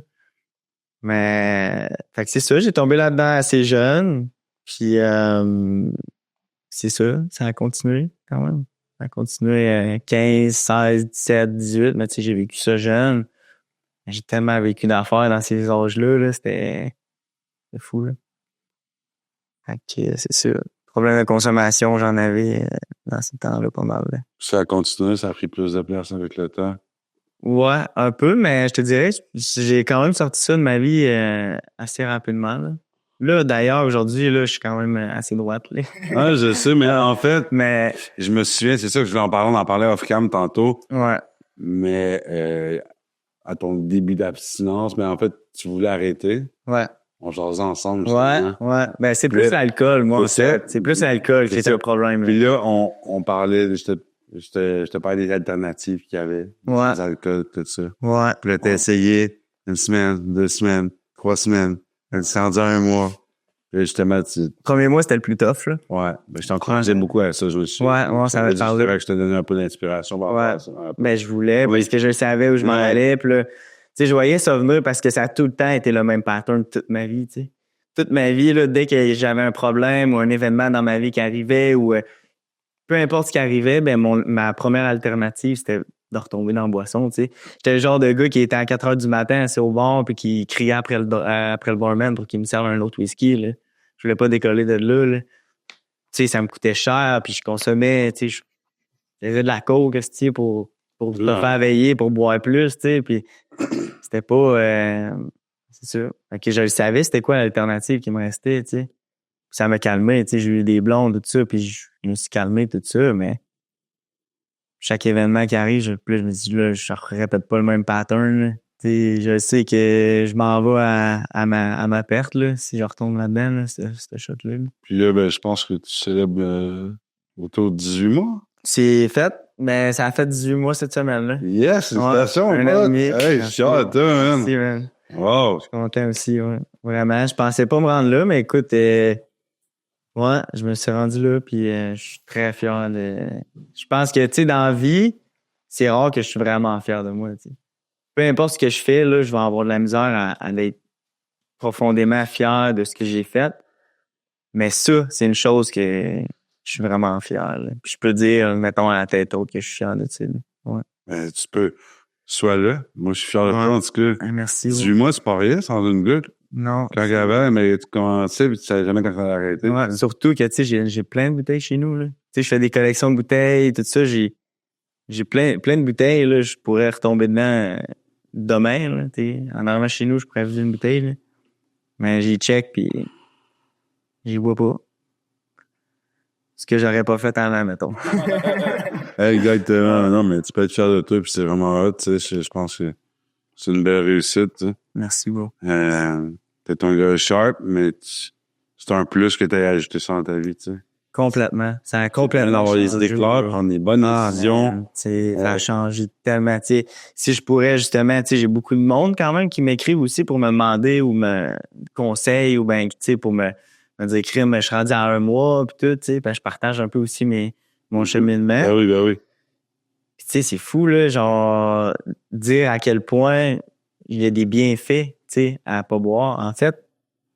Mais, fait que c'est ça, j'ai tombé là-dedans assez jeune, puis c'est ça a continué quand même. Ça a continué 15, 16, 17, 18, mais tu sais, j'ai vécu ça jeune. J'ai tellement vécu d'affaires dans ces âges-là, là, c'était fou, là. Fait que c'est ça. Problème de consommation, j'en avais dans ce temps-là pas mal, là. Ça a continué, ça a pris plus de place avec le temps. Ouais, un peu, mais je te dirais, j'ai quand même sorti ça de ma vie assez rapidement, là. Là, d'ailleurs, aujourd'hui, là, je suis quand même assez droite, là. Ah, je sais, mais en fait, je me souviens, c'est ça que je voulais on en parlait off-cam tantôt. Ouais. Mais à ton début d'abstinence, mais en fait, tu voulais arrêter. Ouais. On jasait ensemble, justement. Ouais. Ben, c'est plus l'alcool, moi, en fait. C'est plus l'alcool qui était le problème. Puis là, on parlait, je te parlais des alternatives qu'il y avait. Ouais. Des alcools, tout ça. Ouais. Puis là, t'as essayé 1 semaine, 2 semaines, 3 semaines. Ça en dit 1 mois. Puis justement, Premier mois, c'était le plus tough, là. Ouais. Ben, je t'encourageais beaucoup à ça, je aussi. Ouais, ça va te parler. Je te donnais un peu d'inspiration. Ouais. Ben, je voulais, parce que je savais où je m'en allais. Puis là, tu sais, je voyais ça venir parce que ça a tout le temps été le même pattern toute ma vie, tu sais. toute ma vie, là, dès que j'avais un problème ou un événement dans ma vie qui arrivait ou peu importe ce qui arrivait, ben ma première alternative, c'était de retomber dans la boisson, tu sais. J'étais le genre de gars qui était à 4 heures du matin assis au bar puis qui criait après le barman pour qu'il me serve un autre whisky, là. Je voulais pas décoller de là. Tu sais, ça me coûtait cher puis je consommais, tu sais, je faisais de la coke, tu sais, pour te faire veiller, pour boire plus, tu sais, puis c'était pas... c'est ça. Fait que je le savais, c'était quoi l'alternative qui me restait, tu sais. Ça m'a calmé, tu sais, j'ai eu des blondes, tout ça, puis je me suis calmé, tout ça, mais chaque événement qui arrive, je me dis, là, je répète pas le même pattern, là. Tu sais, je sais que je m'en vais à ma perte, là, si je retombe là-dedans, là, ce shot-là. Puis là, ben, je pense que tu célèbres autour de 18 mois. C'est fait, mais ça a fait 18 mois cette semaine-là. Yes, félicitations, un an et demi. Hey, je suis fier de toi, man. Merci, man. Wow. Je suis content aussi, ouais. Vraiment, je pensais pas me rendre là, mais écoute, ouais, je me suis rendu là, puis je suis très fier de... Je pense que, tu sais, dans la vie, c'est rare que je suis vraiment fier de moi, tu sais. Peu importe ce que je fais, là, je vais avoir de la misère à être profondément fier de ce que j'ai fait. Mais ça, c'est une chose que je suis vraiment fier, là. Puis je peux dire, mettons, à la tête haute que je suis fier de ça, là. Ouais. Ben, tu peux... Sois là. Moi, je suis fier de toi, en tout cas. Merci. 18 mois, c'est pas rien, sans une goutte. Non. Quand avant, mais tu commençais, puis tu savais jamais quand ça allait arrêter. Ouais, surtout que, tu sais, j'ai plein de bouteilles chez nous, là. Tu sais, je fais des collections de bouteilles, tout ça. J'ai plein de bouteilles, là. Je pourrais retomber dedans demain, là. Tu sais, en arrivant chez nous, je pourrais vider une bouteille, là. Mais j'y check, puis j'y bois pas. Ce que j'aurais pas fait avant, mettons. Exactement. Non, mais tu peux être fier de toi, puis c'est vraiment hot, tu sais. Je pense que c'est une belle réussite, tu sais. Merci beaucoup. T'es un gars sharp, mais c'est un plus que t'as ajouté ça dans ta vie, tu sais. Complètement. Ça a complètement D'avoir les changé. idées claires, prendre des bonnes décisions. Ça a changé tellement. T'sais, si je pourrais justement, j'ai beaucoup de monde quand même qui m'écrivent aussi pour me demander ou me conseiller ou ben pour me dire crime, je suis rendu à 1 mois puis tout, ben, je partage un peu aussi mon cheminement. Ben oui, ben oui. Puis tu sais, c'est fou là, genre dire à quel point il y a des bienfaits, à pas boire. En fait,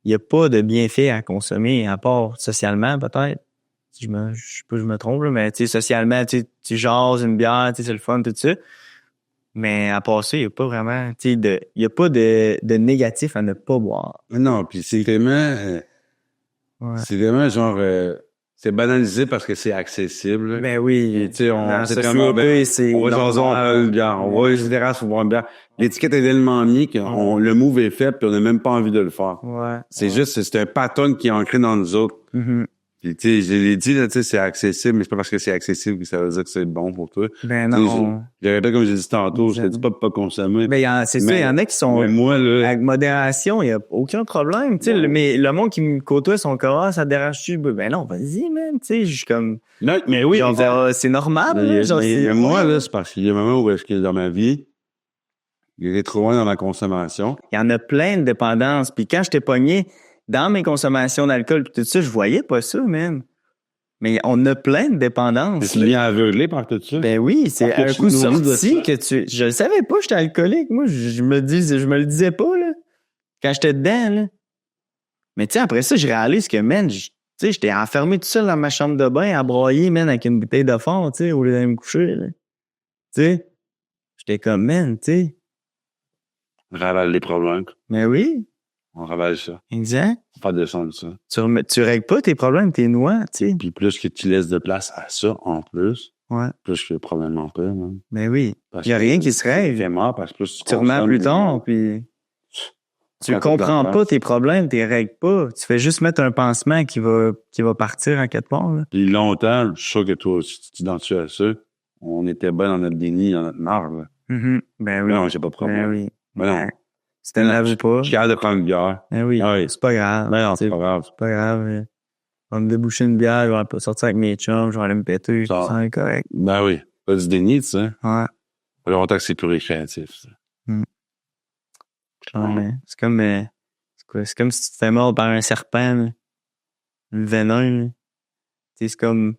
il y a pas de bienfaits à consommer à part socialement peut-être. Je me trompe, là, mais socialement, tu jases une bière, c'est le fun, tout ça. Mais à part ça, il n'y a pas vraiment, il y a pas de négatif à ne pas boire. Non, puis c'est vraiment genre, c'est banalisé parce que c'est accessible. Ben oui. Tu sais, on va jaser, on va une bière. On va les terrasses pour boire une bière. L'étiquette est tellement mise que le move est fait puis on n'a même pas envie de le faire. Ouais. C'est juste, c'est un pattern qui est ancré dans nous autres. Mm-hmm. Puis, tu sais, je l'ai dit, là, tu sais, c'est accessible, mais c'est pas parce que c'est accessible que ça veut dire que c'est bon pour toi. Ben non. Je répète comme j'ai dit tantôt, je te dis pas de pas consommer. Ben, c'est ça, il y en a qui sont, moi, là, avec modération, il y a aucun problème, tu sais, mais le monde qui me côtoie son corps, ça te dérange-tu? Ben non, vas-y, man, tu sais, je suis comme, non, mais oui. genre, c'est normal, là, genre, mais moi, là, c'est parce qu'il y a un moment où est-ce que dans ma vie, il est trop loin dans ma consommation. Il y en a plein de dépendances, puis quand j'étais pogné dans mes consommations d'alcool pis tout ça, je voyais pas ça, même. Mais on a plein de dépendances. Tu deviens aveuglé par tout ça? Ben oui, c'est un coup sorti que je le savais pas, j'étais alcoolique. Moi, je me le disais pas, là. Quand j'étais dedans, là. Mais tu sais, après ça, je réalise que, man, tu sais, j'étais enfermé tout seul dans ma chambre de bain à broyer, man, avec une bouteille de fond, tu sais, au lieu d'aller me coucher, là. Tu sais, j'étais comme, man, tu sais. Ravale les problèmes. Mais oui. On ravale ça. Exact. On fait descendre ça. Tu règles pas tes problèmes, t'es noix, tu sais. Puis plus que tu laisses de place à ça, en plus, ouais. Plus que probablement pas, man. Mais oui. Il y a rien qui se règle. C'est mort parce que plus tu remets plus tard, puis tu comprends pas tes problèmes, t'es règles pas. Tu fais juste mettre un pansement qui va partir en quelque part, là. Puis longtemps, je suis sûr que toi aussi, tu t'identifies à ça. On était bien dans notre déni, dans notre marre, là. Mm-hmm. Ben oui. Non, j'ai pas de problème. Ben oui. Ben non. Si t'en avais pas. Je suis capable de prendre une bière. Ben oui. Ah oui. C'est pas grave. Ben non, c'est pas grave. C'est pas grave. On me déboucher une bière, je vais sortir avec mes chums, je vais aller me péter. Ça c'est correct. Ben oui. Pas du déni, tu sais. Ouais. Pas longtemps que c'est plus récréatif, ça. Ouais. C'est comme si tu te fais mordre par un serpent, là. Le venin, là. C'est comme,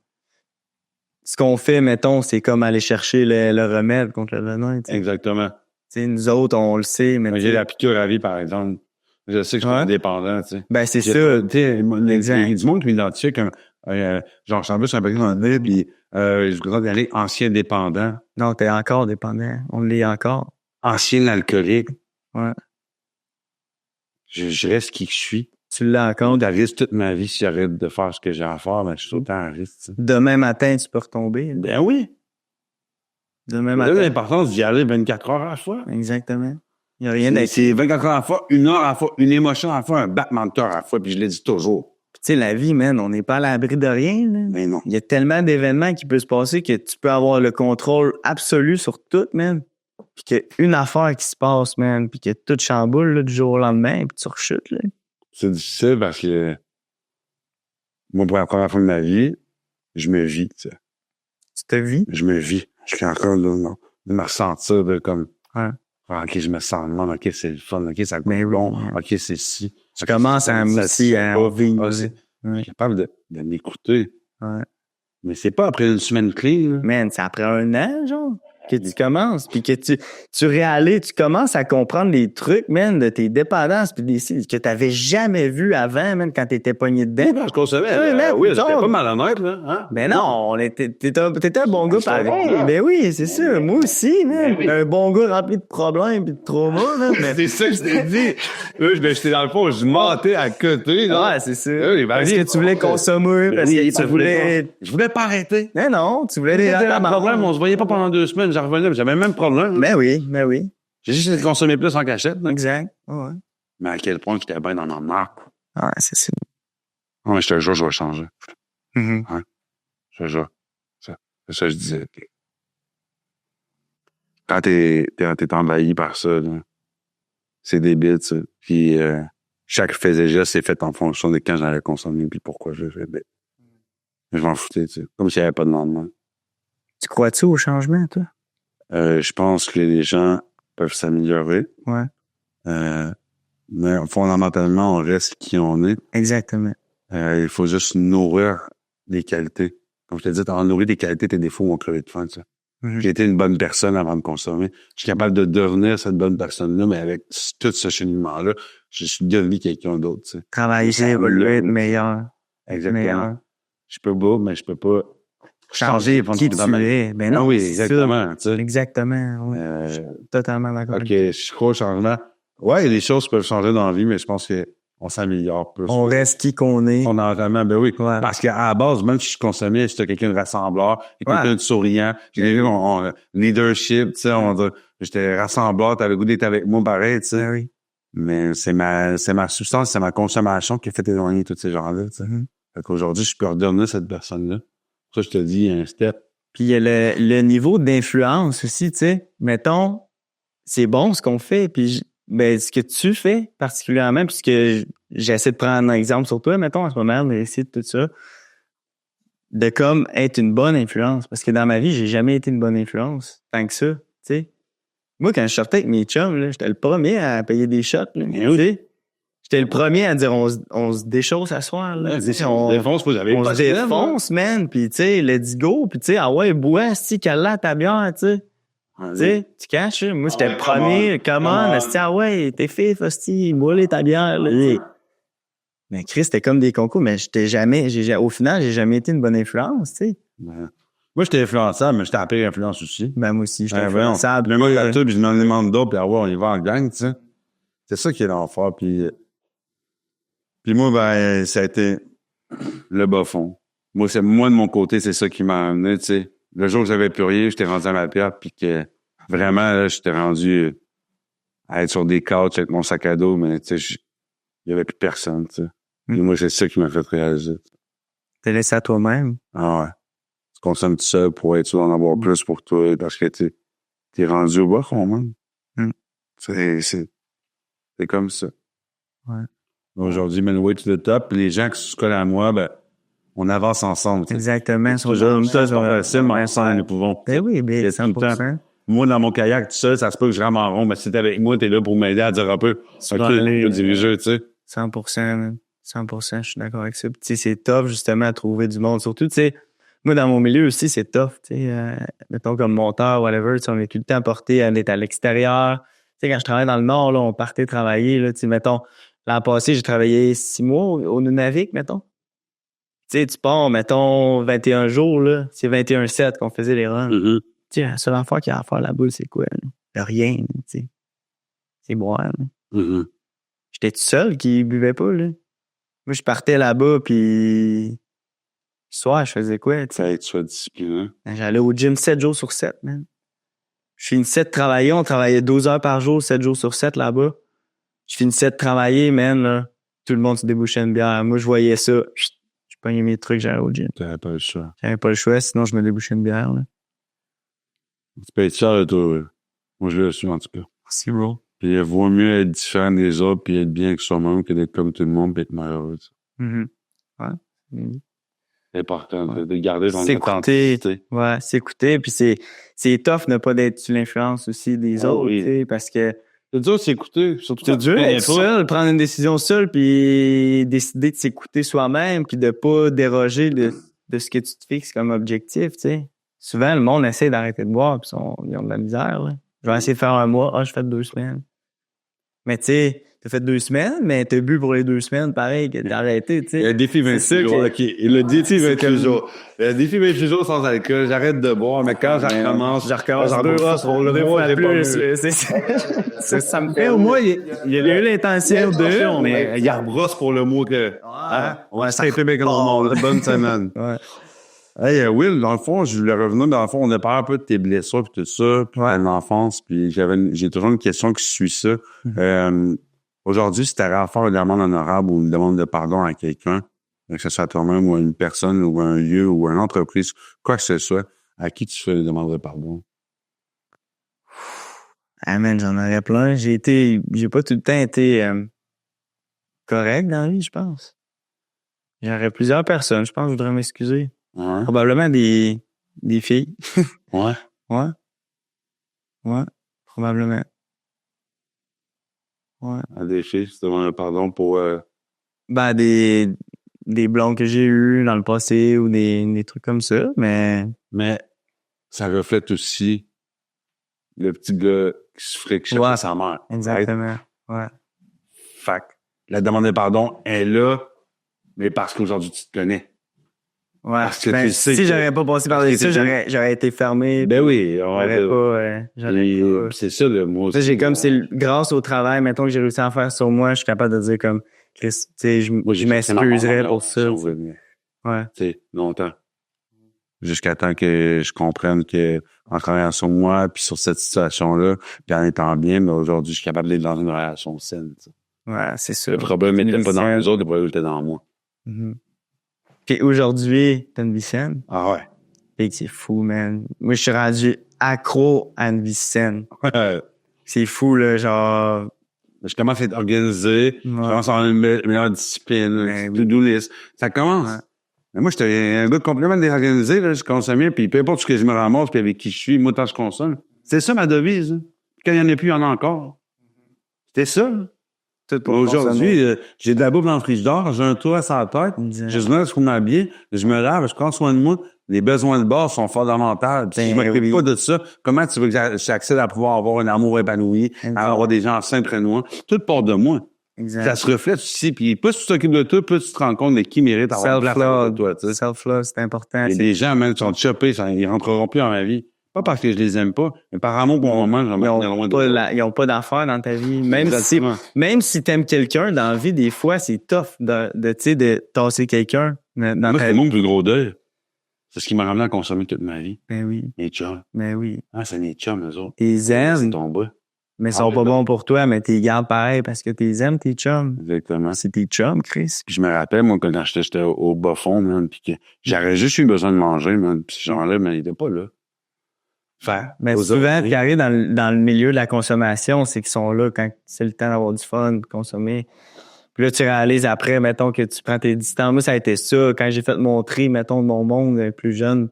ce qu'on fait, mettons, c'est comme aller chercher le remède contre le venin, t'sais. Exactement. T'sais, nous autres, on le sait, mais j'ai la piqûre à vie, par exemple. Je sais que je suis indépendant, tu sais. Ben, c'est ça. Tu sais, il y Exact. a du monde qui m'identifie comme, genre, je suis un peu dans le puis je voudrais d'aller ancien dépendant, Non, t'es encore dépendant. On l'est encore. ancien alcoolique. Ouais. Je reste qui que je suis. Tu l'as encore. Je risque toute ma vie si j'arrête de faire ce que j'ai à faire, ben, je suis tout le temps à risque, tu sais. Demain matin, tu peux retomber. Ben oui. Demain Là, matin. l'importance d'y aller 24 heures à la fois. Exactement. Il n'y a rien d'être. C'est 24 heures à la fois, 1 heure à la fois, une émotion à la fois, un battement de cœur à la fois, puis je l'ai dit toujours. Tu sais, la vie, man, on n'est pas à l'abri de rien, là. Mais non. Il y a tellement d'événements qui peuvent se passer que tu peux avoir le contrôle absolu sur tout, man. Puis qu'il y a une affaire qui se passe, man, puis que tout chamboule là, du jour au lendemain, puis tu rechutes, là. C'est difficile parce que moi, pour la première fois de ma vie, je me vis, tu sais. Tu te vis. Je me vis. Je suis encore là, non, de me ressentir de comme, Ouais. OK, je me sens mal, OK, c'est le fun, OK, ça Ben coûte oui. bon, OK, c'est ci. Tu commences à aussi à en vivre. Je Ouais. suis capable de m'écouter. Ouais. Mais c'est pas après une semaine clean, là. Man, c'est après 1 an, genre, que tu commences, puis que tu réalises, tu commences à comprendre les trucs, man, de tes dépendances, puis que t'avais jamais vu avant, man, quand t'étais pogné dedans. Je consommais. Ouais, mais Oui, genre- j'étais pas malhonnête, là. Hein? Ben non, t'étais un bon gars pareil. Ben oui, c'est ça. Moi aussi, man. Un bon gars rempli de problèmes et de traumas, là. Mais... C'est ça que je t'ai dit. J'étais dans le fond, je mentais à côté, là. Ouais, c'est ça. Oui, Parce que tu voulais consommer, parce que tu voulais... Je voulais pas arrêter. Mais non, tu voulais C'était aller un problème, on se voyait pas pendant 2 semaines, j'en revenais, puis j'avais le même problème. Ben oui, ben oui. J'ai juste consommé plus en cachette, là. Exact. Ouais. Mais à quel point j'étais bien dans ma marque. Ouais, c'est ça. Ouais, je te jure, je vais changer. Mhm. Je te jure. C'est ça que je disais. Quand t'es envahi par ça, là, c'est débile, ça. Puis chaque fait et geste, c'est fait en fonction de quand j'allais consommer puis pourquoi je le fais. Je m'en foutais, tu sais. Comme s'il n'y avait pas de lendemain. Tu crois-tu au changement, toi? Je pense que les gens peuvent s'améliorer. Ouais. Mais fondamentalement, on reste qui on est. Exactement. Il faut juste nourrir les qualités. Comme je te dis, t'as nourri des qualités, tes défauts vont crever de faim, tu sais. Mhm. J'ai été une bonne personne avant de consommer. Je suis capable de devenir cette bonne personne-là, mais avec tout ce cheminement-là, je suis devenu quelqu'un d'autre, tu sais. Travailler, évoluer, être meilleur. Exactement. Meilleur. Je peux pas, mais je peux pas changer qui tu es. Ben non, Ah oui, c'est ça. exactement, tu sais. Exactement. Oui. Je suis totalement d'accord. OK, je crois au changement. Ouais, les choses peuvent changer dans la vie, mais je pense qu'on s'améliore plus. On reste qui qu'on est. Fondamentalement, ben oui. Ouais. Parce qu'à la base, même si je consommais, j'étais quelqu'un de rassembleur, quelqu'un Ouais. de souriant, leadership, tu sais, j'étais rassembleur, t'avais le goût d'être avec moi pareil, tu sais. Ben oui. Mais c'est ma substance, c'est ma consommation qui a fait éloigner tous ces gens-là, tu sais. Mhm. Fait qu'aujourd'hui, je peux redevenir cette personne-là. Pour ça, je te dis, un step. Puis il y a le niveau d'influence aussi, tu sais. Mettons, c'est bon ce qu'on fait, puis ben, ce que tu fais particulièrement, puisque j'essaie de prendre un exemple sur toi, mettons, en ce moment, mais ici, tout ça, de comme être une bonne influence. Parce que dans ma vie, j'ai jamais été une bonne influence, tant que ça, tu sais. Moi, quand je sortais avec mes chums, là, j'étais le premier à payer des shots, là, tu sais. J'étais le premier à dire on se déchausse à soir, là. On se défonce, man, puis tu sais, let's go, puis tu sais, ah ouais, bois, si qu'elle l'a ta bière, tu sais. Tu sais, tu caches, moi, j'étais le premier, come on, esti, ah ouais, t'es fif, hostie, bois ta bière, là, tu sais. Mais Chris, c'était comme des concours, mais au final, j'ai jamais été une bonne influence, tu sais. Moi, j'étais influençable, mais j'étais à pire influence aussi. Ben, moi aussi, j'étais voyons. influençable. Le gars, il a tout, puis je m'en demande d'autres, puis on y va en gang, tu sais. C'est ça qui est l'enfer, puis moi, ben, ça a été le bas fond. Moi, de mon côté, c'est ça qui m'a amené, tu sais. Le jour où j'avais plus rien, j'étais rendu à ma pierre, puis que vraiment, là, j'étais rendu à être sur des couches avec mon sac à dos, mais tu sais, il y avait plus personne, tu sais. Puis moi, c'est ça qui m'a fait réaliser. T'es laissé à toi-même. Ah ouais. Tu consommes tout seul pour être sûr d'en avoir plus pour toi, parce que t'es rendu au bas fond, man. C'est comme ça. Ouais. Aujourd'hui, man, way to the top. Les gens qui se collent à moi, ben, on avance ensemble. T'sais. Exactement. C'est pas facile, mais ensemble, nous pouvons. Ben oui, ben, C'est tout le 100%. Moi, dans mon kayak, tout seul, ça se peut que je rame en rond, mais si t'es avec moi, t'es là pour m'aider à dire un peu. Tu vas aller, le diriger, tu sais. 100%, man. 100%, je suis d'accord avec ça. Puis, tu sais, c'est tough, justement, à trouver du monde. Surtout, tu sais, moi, dans mon milieu aussi, c'est tough, tu sais. Mettons, comme monteur, whatever, tu sais, on est tout le temps porté à être à l'extérieur. Tu sais, quand je travaillais dans le Nord, là, on partait travailler, là, tu sais, mettons, L'an passé, j'ai travaillé 6 mois au Nunavik, mettons. Tu sais, tu pars, mettons, 21 jours, là. C'est 21/7 qu'on faisait les runs. Mm-hmm. Tu sais, la seule affaire qu'il y a à faire là-bas, c'est quoi? Là? De rien, tu sais. C'est boire, là. Mm-hmm. J'étais tout seul qui buvait pas, là. Moi, je partais là-bas, puis le soir, je faisais quoi, tu sais? Fallait que tu sois discipliné. J'allais au gym 7 jours sur 7, man. Je finissais de travailler, on travaillait 12 heures par jour, 7 jours sur 7 là-bas. Je finissais de travailler, man, là. Tout le monde se débouchait une bière. Moi, je voyais ça. Je pognais mes trucs, j'allais au gym. T'avais pas le choix. J'avais pas le choix, sinon je me débouchais une bière, là. Tu peux être fier de toi, ouais. Moi, je le suis, en tout cas. Merci, bro. Puis il vaut mieux être différent des autres puis être bien avec soi-même que d'être comme tout le monde puis être malheureux. Mm-hmm. Ouais. Mm-hmm. C'est important Ouais. de garder ton S'écouter. authenticité. Ouais, s'écouter. Puis c'est tough ne pas d'être sous l'influence aussi des autres, oui. tu sais, parce que C'est dur de s'écouter, surtout c'est quand dur tu connais d'être pas. seul, prendre une décision seule, puis décider de s'écouter soi-même, puis de pas déroger de ce que tu te fixes comme objectif, tu sais. Souvent, le monde essaie d'arrêter de boire, puis ils ont de la misère, là. Je vais essayer de faire un mois. Je fais 2 semaines. Mais tu sais, t'as fait 2 semaines, mais t'as bu pour les 2 semaines, pareil, que t'as arrêté, tu sais. Le défi 28 jours, OK. Et le défi 28 jours. Le défi 28 jours sans alcool, j'arrête de boire, mais quand je recommence... Je recommence 2 fois plus. Ça me fait au moins, il y a eu l'intention de, mais il rebrosse pour le mot que... Hein? On va s'arrêter bien que l'on monde. Bonne semaine. Ouais. Hey, Will, dans le fond, je voulais revenir, dans le fond, on a parlé un peu de tes blessures puis tout ça, puis de l'enfance, puis j'ai toujours une question qui suit ça. Aujourd'hui, si tu avais à faire une demande honorable ou une demande de pardon à quelqu'un, que ce soit à toi-même ou à une personne ou à un lieu ou à une entreprise, quoi que ce soit, à qui tu fais une demande de pardon? Ah man, j'en aurais plein. J'ai pas tout le temps été correct dans la vie, je pense. J'aurais plusieurs personnes, je pense, je voudrais m'excuser. Ouais. Probablement des filles. Ouais. Ouais. Probablement. Ouais. À des filles, tu demandes pardon pour... Ben, des blondes que j'ai eues dans le passé ou des trucs comme ça, mais... Mais ça reflète aussi le petit gars qui se fric Ouais. à sa mère. Exactement. Ouais. Fait que la demande de pardon est là, mais parce qu'aujourd'hui, tu te connais. Ouais. Parce que Ben, tu sais si que- j'aurais pas passé par ça, j'aurais été fermé. Ben oui, J'aurais pas. c'est ça le mot. Ça, j'ai comme, grâce au travail, mettons que j'ai réussi à en faire sur moi, je suis capable de dire comme, Chris, tu sais, je m'excuserais pour ça. Ouais. Tu sais, longtemps. Jusqu'à temps que je comprenne que, en travaillant sur moi, puis sur cette situation-là, puis en étant bien, mais aujourd'hui, je suis capable d'être dans une relation saine. T'sais. Ouais, c'est ça. Le problème n'était pas dans les autres, le problème était dans moi. Mm-hmm. Puis aujourd'hui, t'as une vie saine. Ah ouais. Fait que c'est fou, man. Moi, je suis rendu accro à une vie saine. C'est fou, là, genre... Je commence à être organisé, je commence à avoir une meilleure discipline, to-do list. Ça commence. Ouais. Mais moi, j'étais un gars complètement désorganisé, là, je consommais, puis peu importe ce que je me ramasse, puis avec qui je suis, moi, tant que je consomme. C'est ça ma devise. Hein. Quand il y en a plus, il y en a encore. C'était ça. Aujourd'hui, j'ai de la bouffe dans le frigidaire, j'ai un toit sur la tête, j'ai besoin de se m'habiller, je me lave, je prends soin de moi. Les besoins de base sont fondamentaux. Si je m'occupe pas de ça, comment tu veux que j'accède à pouvoir avoir un amour épanoui, à avoir des gens sains près de moi? Tout part de moi. Exact. Ça se reflète aussi. Puis plus tu t'occupes de toi, plus tu te rends compte de qui mérite d'avoir de la place de toi. Self-love, c'est important. Il y a des gens, même, qui sont chopés, ils rentreront plus dans ma vie. Pas parce que je les aime pas, mais par amour pour le moment, j'en mets loin de ils ont pas d'affaires dans ta vie. Même si t'aimes quelqu'un dans la vie, des fois, c'est tough de tasser quelqu'un dans moi, ta c'est vie. mon plus gros deuil. C'est ce qui m'a ramené à consommer toute ma vie. Ben oui. Les chums. Ben oui. Ah, c'est les chums, eux autres. T'es aimes. C'est ton bas. Mais ils sont pas bons pour toi, mais t'es gardes pareil parce que t'es aimes, tes chums. Exactement. C'est tes chums, Chris. Puis je me rappelle, moi, quand j'étais au bas fond, man, puis que j'aurais juste eu besoin de manger, man, puis ces gens-là, mais ils étaient pas là. Mais souvent, qui arrive dans le milieu de la consommation, c'est qu'ils sont là quand c'est le temps d'avoir du fun, de consommer. Puis là, tu réalises après, mettons, que tu prends tes distances. Moi, ça a été ça. Quand j'ai fait mon tri, mettons, de mon monde plus jeune,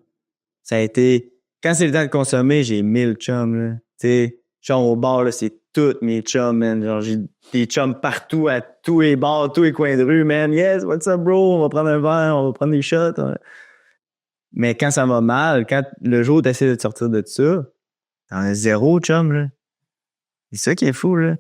ça a été... Quand c'est le temps de consommer, j'ai 1000 chums, là. Tu sais, genre au bar, là, c'est tous mes chums, man. Genre, j'ai des chums partout, à tous les bars, tous les coins de rue, man. Yes, what's up, bro? On va prendre un verre, on va prendre des shots. Mais quand ça va mal, quand le jour où t'essaies de te sortir de ça, t'en as 0 chum, là. C'est ça qui est fou, là.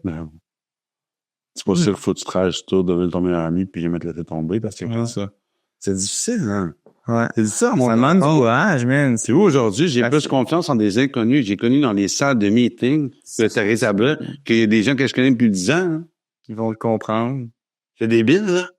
C'est pas sûr qu'il faut que tu travailles sur toi, devenir ton meilleur ami, puis mettre la tête tomber, parce que c'est ça. C'est difficile, hein? Ouais. C'est difficile, Ça demande du courage, man. Tu vois, aujourd'hui, j'ai plus confiance en des inconnus. J'ai connu dans les salles de meeting de Thérèse Abla qu'il y a des gens que je connais depuis 10 ans. Hein. Qui vont le comprendre. C'est débile, là.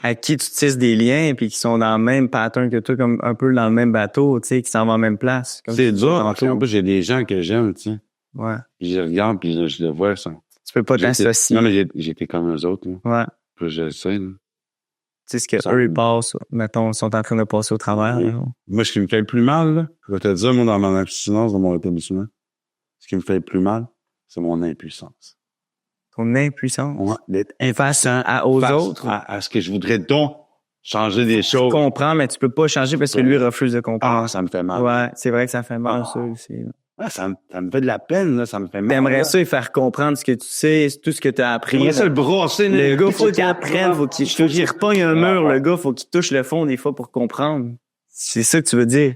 À qui tu tisses des liens puis qui sont dans le même pattern que toi, comme un peu dans le même bateau, tu sais, qui s'en vont en même place. C'est dur. En plus, j'ai des gens que j'aime, tu sais. Ouais. Puis je regarde, puis je le vois, ça. Tu peux pas t'associer. Non, mais j'étais comme eux autres, là. Ouais. Puis je le sais, là. Tu sais ce que eux, ils passent, mettons, sont en train de passer au travers. Oui. Là. Moi, ce qui me fait le plus mal, là, je vais te dire, moi, dans mon abstinence, dans mon établissement, ce qui me fait le plus mal, c'est mon impuissance. Ton impuissance. Ouais, d'être Face aux autres. À ce que je voudrais donc changer des choses. Tu comprends, mais tu peux pas changer parce que lui refuse de comprendre. Ah, ça me fait mal. Ouais, c'est vrai que ça fait mal, ça aussi. Ouais, ça me fait de la peine, là, ça me fait mal. T'aimerais ça, faire comprendre ce que tu sais, tout ce que tu as appris. J'aimerais ça le brosser. Le gars, faut qu'il apprenne, faut qu'il repogne un mur, le gars, faut qu'il touche le fond des fois pour comprendre. C'est ça que tu veux dire.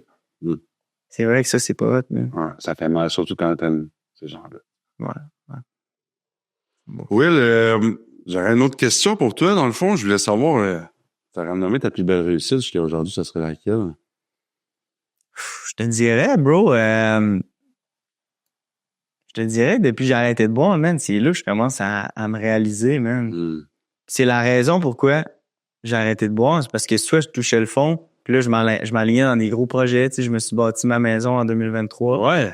C'est vrai que ça, c'est pas hot, mais... Ouais, ça fait mal, surtout quand t'aimes ces gens-là. Ouais. Bon. Will, j'aurais une autre question pour toi. Dans le fond, je voulais savoir, t'aurais nommé ta plus belle réussite jusqu'à aujourd'hui, ça serait laquelle? Je te dirais, bro, je te dirais que depuis que j'ai arrêté de boire, man, c'est là que je commence à me réaliser, man. C'est la raison pourquoi j'ai arrêté de boire, c'est parce que soit je touchais le fond, puis là, je m'alignais dans des gros projets, tu sais, je me suis bâti ma maison en 2023. Ouais.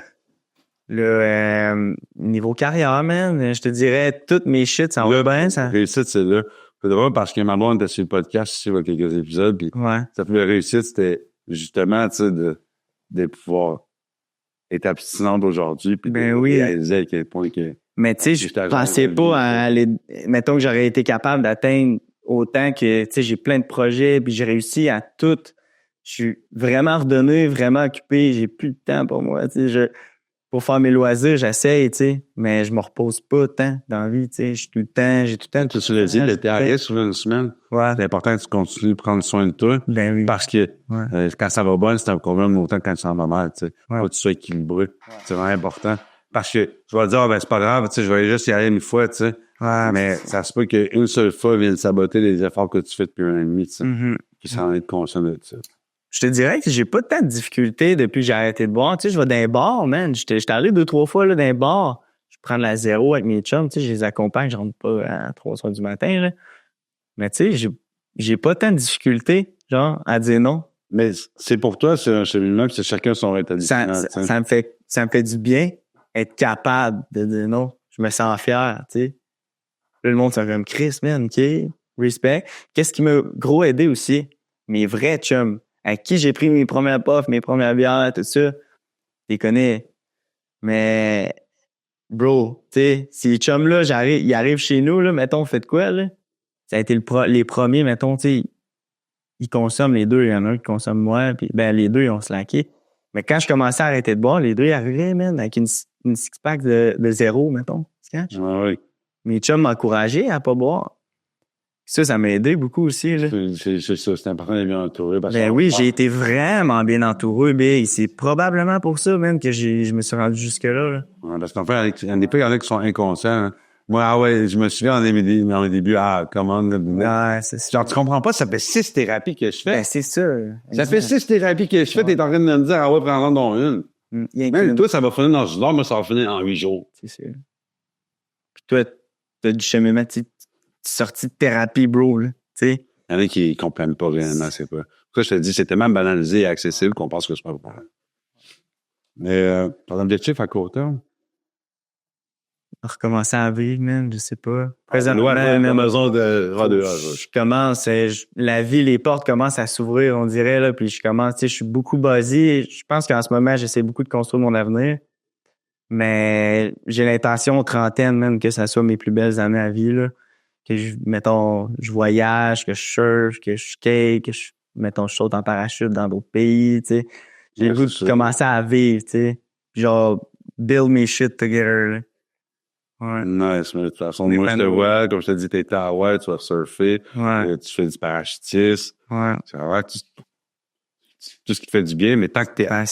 Là, niveau carrière, man, je te dirais, toutes mes shit, ça va bien, ça. Réussite, c'est là. C'est drôle parce que ma blonde était sur le podcast ici, il y a quelques épisodes, puis sa plus belle réussite, c'était justement, tu sais, de pouvoir être abstinente aujourd'hui, puis de réaliser à quel point que... Mais tu sais, je pensais pas à aller... Mettons que j'aurais été capable d'atteindre autant que, tu sais, j'ai plein de projets, puis j'ai réussi à tout. Je suis vraiment redonné, vraiment occupé, j'ai plus de temps pour moi, tu sais, pour faire mes loisirs, j'essaye, tu sais, mais je me repose pas tant dans la vie, tu sais, j'ai tout le temps. Tu l'as dit, le TRS sur une semaine. Ouais. C'est important que tu continues de prendre soin de toi. Ben oui. Parce que quand ça va bien, c'est un problème autant que quand ça va mal, tu sais. Faut que tu sois équilibré. C'est vraiment important. Parce que je vais dire, c'est pas grave, tu sais, je vais juste y aller une fois, tu sais. Ouais. Mais ça se peut qu'une seule fois vienne saboter les efforts que tu fais depuis 1 an et demi, tu sais. Puis ça en est conscient de ça. Je te dirais que j'ai pas tant de difficultés depuis que j'ai arrêté de boire. Tu sais, je vais dans les bars, man. J'étais allé 2-3 fois là, dans les bars. Je prends de la zéro avec mes chums. Tu sais, je les accompagne. Je rentre pas à 3 heures du matin. Là. Mais tu sais, j'ai pas tant de difficultés, genre, à dire non. Mais c'est pour toi, c'est un cheminement, puis c'est chacun son rétablissement. Ça me fait du bien être capable de dire non. Je me sens fier, tu sais. Là, le monde, c'est comme Chris, man, OK? Respect. Qu'est-ce qui m'a gros aidé aussi? Mes vrais chums. À qui j'ai pris mes premières puffs, mes premières bières, tout ça. Tu les connais. Mais, bro, tu sais, ces chums-là, ils arrivent chez nous, là, mettons, faites quoi, là? Ça a été les premiers, mettons, tu sais, ils consomment les deux. Il y en a un qui consomme moins, puis ben les deux, ils ont slacké. Mais quand je commençais à arrêter de boire, les deux, ils arrivaient, man, avec une six-pack de zéro, mettons. Tu catches? Oui. Mes chums m'encourageaient à pas boire. Ça m'a aidé beaucoup aussi, là. C'est ça, c'est important d'être bien entouré. Parce Ben oui, j'ai été vraiment bien entouré, mais c'est probablement pour ça, même, que je me suis rendu jusque-là, là. Ouais, parce qu'en fait, il y en a qui sont inconscients, hein. Moi, je me souviens dans les débuts, comment... Ouais, c'est ça. Genre, tu comprends pas, ça fait 6 thérapies que je fais. Ben, c'est ça. Ça fait 6 thérapies que je fais, t'es en train de me dire, prends-en donc une. Même toi, ça va finir dans 1 heure, moi, ça va finir en 8 jours. C'est sûr. Puis toi, t'as du cheminement, tu sorti de thérapie, bro, là, tu sais. Il y en a qui comprennent pas réellement, c'est pas. Pourquoi je te dis, c'est tellement banalisé et accessible qu'on pense que c'est pas bon. Mais, par exemple, des chiffres à court terme. Recommencer à vivre, man, je sais pas. Présentement, une maison de je commence, la vie, les portes commencent à s'ouvrir, on dirait, là, puis je commence, tu sais, je suis beaucoup basé. Je pense qu'en ce moment, j'essaie beaucoup de construire mon avenir. Mais j'ai l'intention, trentaine, même, que ça soit mes plus belles années à vie, là. Que je voyage, que je surfe, que je skate, que je saute en parachute dans d'autres pays, tu sais. J'ai le goût de commencer à vivre, tu sais. Genre, build mes shit together, là. Ouais. Nice, mais de toute façon, moi, je te vois, comme je te dis, t'es à Hawaï, tu vas surfer, tu fais du parachutisme. Ouais. C'est vrai, tout ce qui te fait du bien, mais tant que t'es à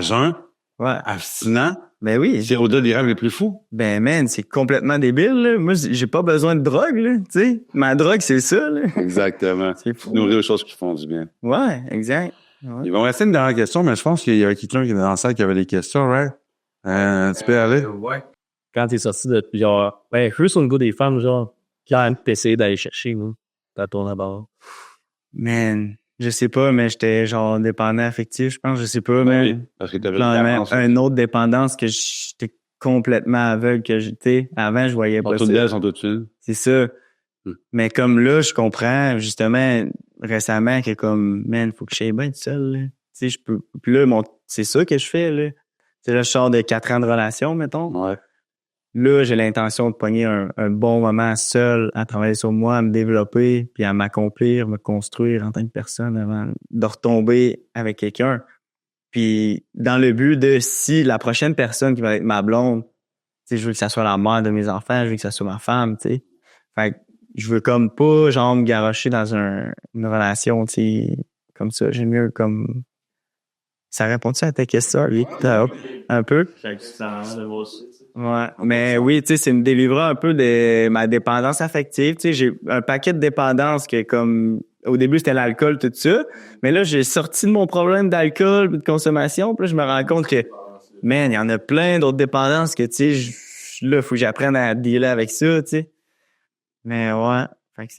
jeun, abstinent, Ben oui. C'est au-delà des rêves les plus fous. Ben, man, c'est complètement débile, là. Moi, j'ai pas besoin de drogue, là. Tu sais, ma drogue, c'est ça, là. Exactement. C'est fou. Nourrir aux choses qui font du bien. Ouais, exact. Ouais. Il va me rester une dernière question, mais je pense qu'il y avait quelqu'un qui est dans la salle qui avait des questions, right? Tu peux y aller? Ouais. Quand t'es sorti de, genre, ben, juste au niveau des femmes, genre, quand t'essayais d'aller chercher, là, dans ton abord. Man, je sais pas, mais j'étais genre dépendant affectif, je pense, je sais pas, mais Oui, parce que t'avais une autre dépendance que j'étais complètement aveugle que j'étais. Avant, je voyais pas ça. Toutes elles sont toutes fines. C'est ça. Mais comme là, je comprends justement récemment que comme, man, faut que j'aille bien tout seul, là. Tu sais, je peux. Puis là, c'est ça que je fais, là. Tu sais, là, je sors de 4 ans de relation, mettons. Ouais. Là, j'ai l'intention de pogner un bon moment seul à travailler sur moi, à me développer, puis à m'accomplir, me construire en tant que personne avant de retomber avec quelqu'un. Puis dans le but de si la prochaine personne qui va être ma blonde, tu sais, je veux que ça soit la mère de mes enfants, je veux que ça soit ma femme, tu sais. Fait que je veux comme pas, genre, me garrocher dans une relation, tu sais, comme ça. J'aime mieux comme... Ça répond-tu à ta question, oui? Un peu? Ouais, mais oui, tu sais, c'est me délivrer un peu de ma dépendance affective. Tu sais, j'ai un paquet de dépendances que comme au début c'était l'alcool, tout ça, mais là j'ai sorti de mon problème d'alcool, de consommation, puis là je me rends compte que man, il y en a plein d'autres dépendances que tu sais, là faut que j'apprenne à dealer avec ça, tu sais. Mais ouais, fait que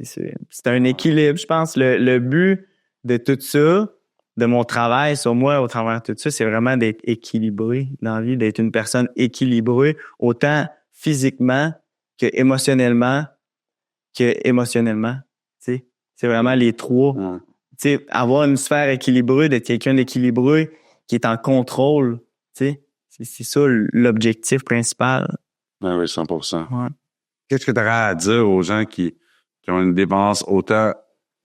c'est un équilibre, je pense. Le but de tout ça, de mon travail sur moi au travers de tout ça, c'est vraiment d'être équilibré dans la vie, d'être une personne équilibrée, autant physiquement que émotionnellement, tu sais. C'est vraiment les trois. Ouais. Tu sais, avoir une sphère équilibrée, d'être quelqu'un d'équilibré qui est en contrôle, tu sais. C'est ça l'objectif principal. Ben oui, 100%. Ouais. Qu'est-ce que tu aurais à dire aux gens qui ont une dépendance autant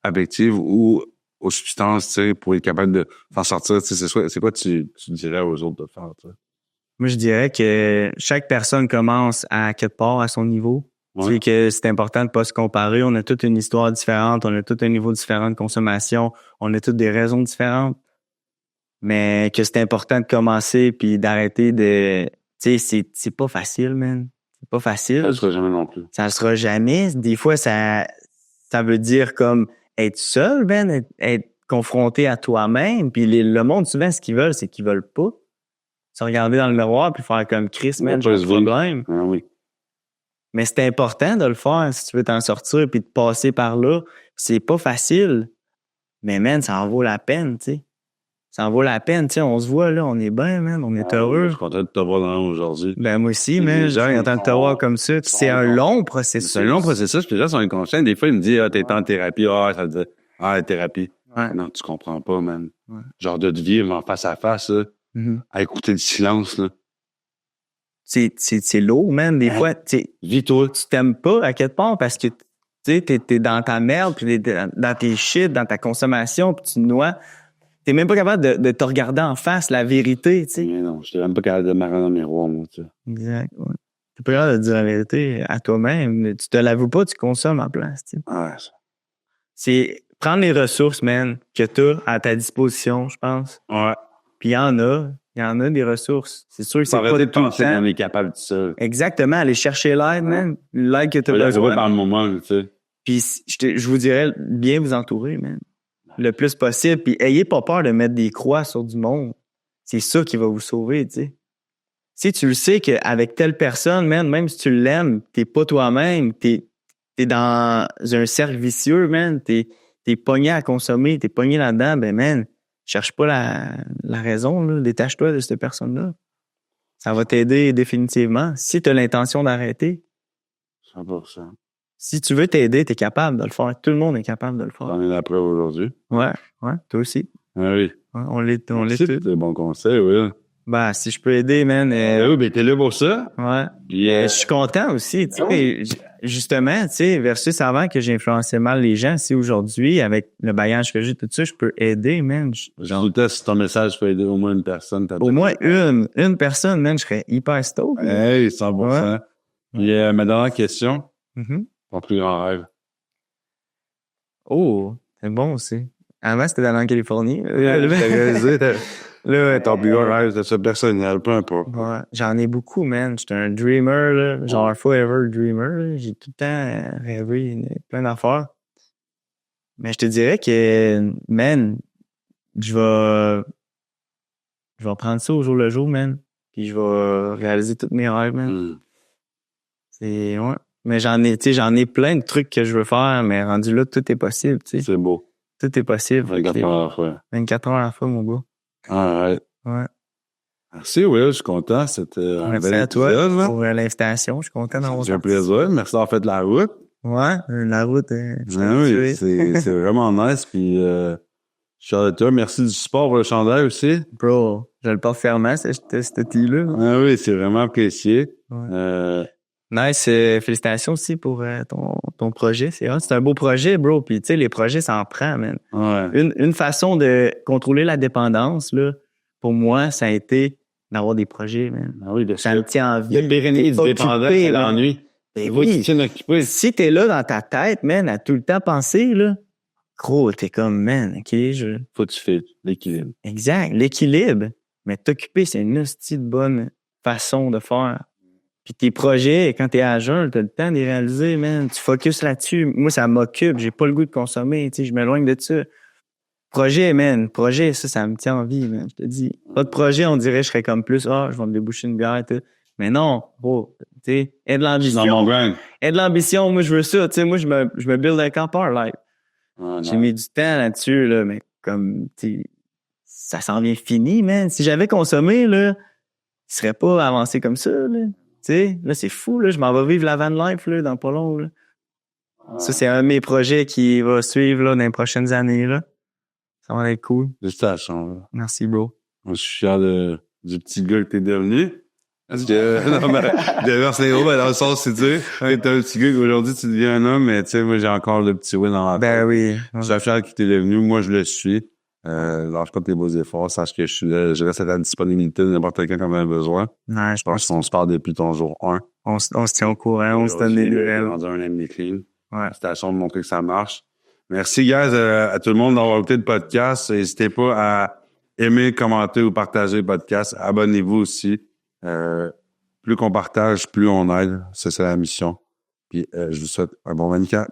affective ou aux substances, tu sais, pour être capable de faire sortir, tu sais, c'est quoi tu dirais aux autres de faire, tu sais? Moi, je dirais que chaque personne commence à quelque part à son niveau. Ouais. Tu sais que c'est important de pas se comparer. On a toute une histoire différente, on a tout un niveau différent de consommation, on a toutes des raisons différentes. Mais que c'est important de commencer puis d'arrêter de... Tu sais, c'est pas facile, man. C'est pas facile. Ça ne sera jamais non plus. Ça ne sera jamais. Des fois, ça veut dire comme être seul, ben, être confronté à toi-même. Puis le monde, souvent, ce qu'ils veulent, c'est qu'ils veulent pas se regarder dans le miroir puis faire comme Chris, man, j'ai un problème. Ah oui. Mais c'est important de le faire si tu veux t'en sortir puis de passer par là. C'est pas facile. Mais man, ça en vaut la peine, tu sais. Ça en vaut la peine, tu sais. On se voit, là, on est bien, man, on est heureux. Je suis content de te voir dans aujourd'hui. Ben, moi aussi, man, genre, en train de te voir comme ça. C'est un long processus. C'est un long processus. Puis là, sur inconscient, des fois, il me dit, t'es en thérapie. Ça veut dire, thérapie. Ouais. Non, tu comprends pas, man. Ouais. Genre de te vivre en face à face, là, à écouter le silence, là. C'est lourd, man. Des fois, Vis-toi. tu t'aimes pas à quelque part parce que, tu sais, t'es dans ta merde, puis dans tes shit, dans ta consommation, puis tu te noies. T'es même pas capable de te regarder en face, la vérité, tu sais. Mais non, je t'ai même pas capable de me rendre dans le miroir, moi, tu sais. Exact, ouais. T'es pas capable de dire la vérité à toi-même. Tu te l'avoues pas, tu consommes en place, tu sais. Ouais. C'est prendre les ressources, man, que t'as à ta disposition, je pense. Ouais. Puis il y en a des ressources. C'est sûr que c'est pas tout le temps. On est capable de ça. Exactement, aller chercher l'aide, man. L'aide que t'as besoin. besoin. Par le moment, tu sais. Puis je vous dirais, bien vous entourer, man. Le plus possible. Puis ayez pas peur de mettre des croix sur du monde. C'est ça qui va vous sauver, tu sais. Si tu le sais qu'avec telle personne, man, même si tu l'aimes, t'es pas toi-même, t'es dans un cercle vicieux, man, t'es pogné à consommer, t'es pogné là-dedans, ben, man, cherche pas la raison, là. Détache-toi de cette personne-là. Ça va t'aider définitivement. Si tu as l'intention d'arrêter. 100%. Si tu veux t'aider, t'es capable de le faire. Tout le monde est capable de le faire. On est la preuve aujourd'hui. Ouais, toi aussi. Ah oui. Ouais, on l'est tous. C'est des bons conseils, oui. Ben, si je peux aider, man. Oui, ben t'es là pour ça. Ouais. Yeah. Je suis content aussi, tu sais. Justement, tu sais, versus avant que j'influençais mal les gens, si aujourd'hui, avec le bagage que j'ai, tout ça, je peux aider, man. Genre, tout le temps, si ton message peut aider au moins une personne, au moins une personne, man, je serais hyper stoked. Hey, 100%. Ouais. Puis, ma dernière question. Mm-hmm. Ton plus grand rêve. Oh, c'est bon aussi. Avant, c'était d'aller en Californie. Là, ton plus gros rêve, c'est ça personnel, peu importe. Ouais, j'en ai beaucoup, man. J'étais un dreamer, là. Genre forever dreamer, là. J'ai tout le temps rêvé plein d'affaires. Mais je te dirais que, man, je vais prendre ça au jour le jour, man. Puis je vais réaliser tous mes rêves, man. C'est, ouais. Mais j'en ai plein de trucs que je veux faire, mais rendu là, tout est possible, tu sais. C'est beau. Tout est possible. 24 heures à la fois. 24 heures à la fois, mon gars. Ouais. Ouais. Merci, Will. Je suis content. C'était un Merci bel à toi épisode, pour l'invitation. Je suis content d'avoir C'est un plaisir. Merci d'avoir fait de la route. Ouais, la route. Oui, c'est vraiment nice. Puis, je suis fier de toi. Merci du support pour le chandail aussi. Bro, je le porte fièrement, ce tee-là. Ah oui, c'est vraiment apprécié. Ouais. Nice. Félicitations aussi pour ton projet. C'est un beau projet, bro. Puis, tu sais, les projets, ça en prend, man. Ouais. Une façon de contrôler la dépendance, là, pour moi, ça a été d'avoir des projets, man. Ah oui, Ça me tient en vie. Le pérenniser du dépendant, c'est l'ennui. Ben Faut que tu oui. tiennes occupé. Si t'es là dans ta tête, man, à tout le temps penser, là, gros, t'es comme, man, OK, Faut que tu fais l'équilibre. Exact, l'équilibre. Mais t'occuper, c'est une hostie de bonne façon de faire. Puis tes projets, quand t'es à jeun, t'as le temps de les réaliser, man. Tu focuses là-dessus. Moi, ça m'occupe. J'ai pas le goût de consommer, tu sais, je m'éloigne de ça. Projet, man. Projet, ça me tient en vie, man. Je te dis. Pas de projet, on dirait, je serais comme plus, je vais me déboucher une bière, tout. Mais non, bro, tu sais, aie de l'ambition. Dans mon grind. Aie de l'ambition, moi, je veux ça. Tu sais, moi, je me build un campeur, like. J'ai mis du temps là-dessus, là, mais comme, tu sais, ça s'en vient fini, man. Si j'avais consommé, là, il serait pas avancé comme ça, là. Tu sais, là, c'est fou, là. Je m'en vais vivre la van life, là, dans pas long, là. Ça, c'est un de mes projets qui va suivre, là, dans les prochaines années, là. Ça va être cool. Félicitations, là. Merci, bro. Moi, je suis fier du petit gars que t'es devenu. Parce que, non, mais, déverse les gros, dans le sens, c'est dire, t'es un petit gars qu'aujourd'hui, tu deviens un homme, mais tu sais, moi, j'ai encore le petit Will dans la tête. Oui. Je suis fier que t'es devenu. Moi, je le suis. Lâche pas tes beaux efforts. Sache que je reste à ta disponibilité de n'importe quelqu'un quand on a besoin. Non, je pense qu'on se parle depuis ton jour 1. On se tient au courant, on se donne des nouvelles. Dans un ami clean. Ouais. Station de montrer que ça marche. Merci, guys, à tout le monde d'avoir écouté le podcast. N'hésitez pas à aimer, commenter ou partager le podcast. Abonnez-vous aussi. Plus qu'on partage, plus on aide. C'est ça la mission. Puis, je vous souhaite un bon 24.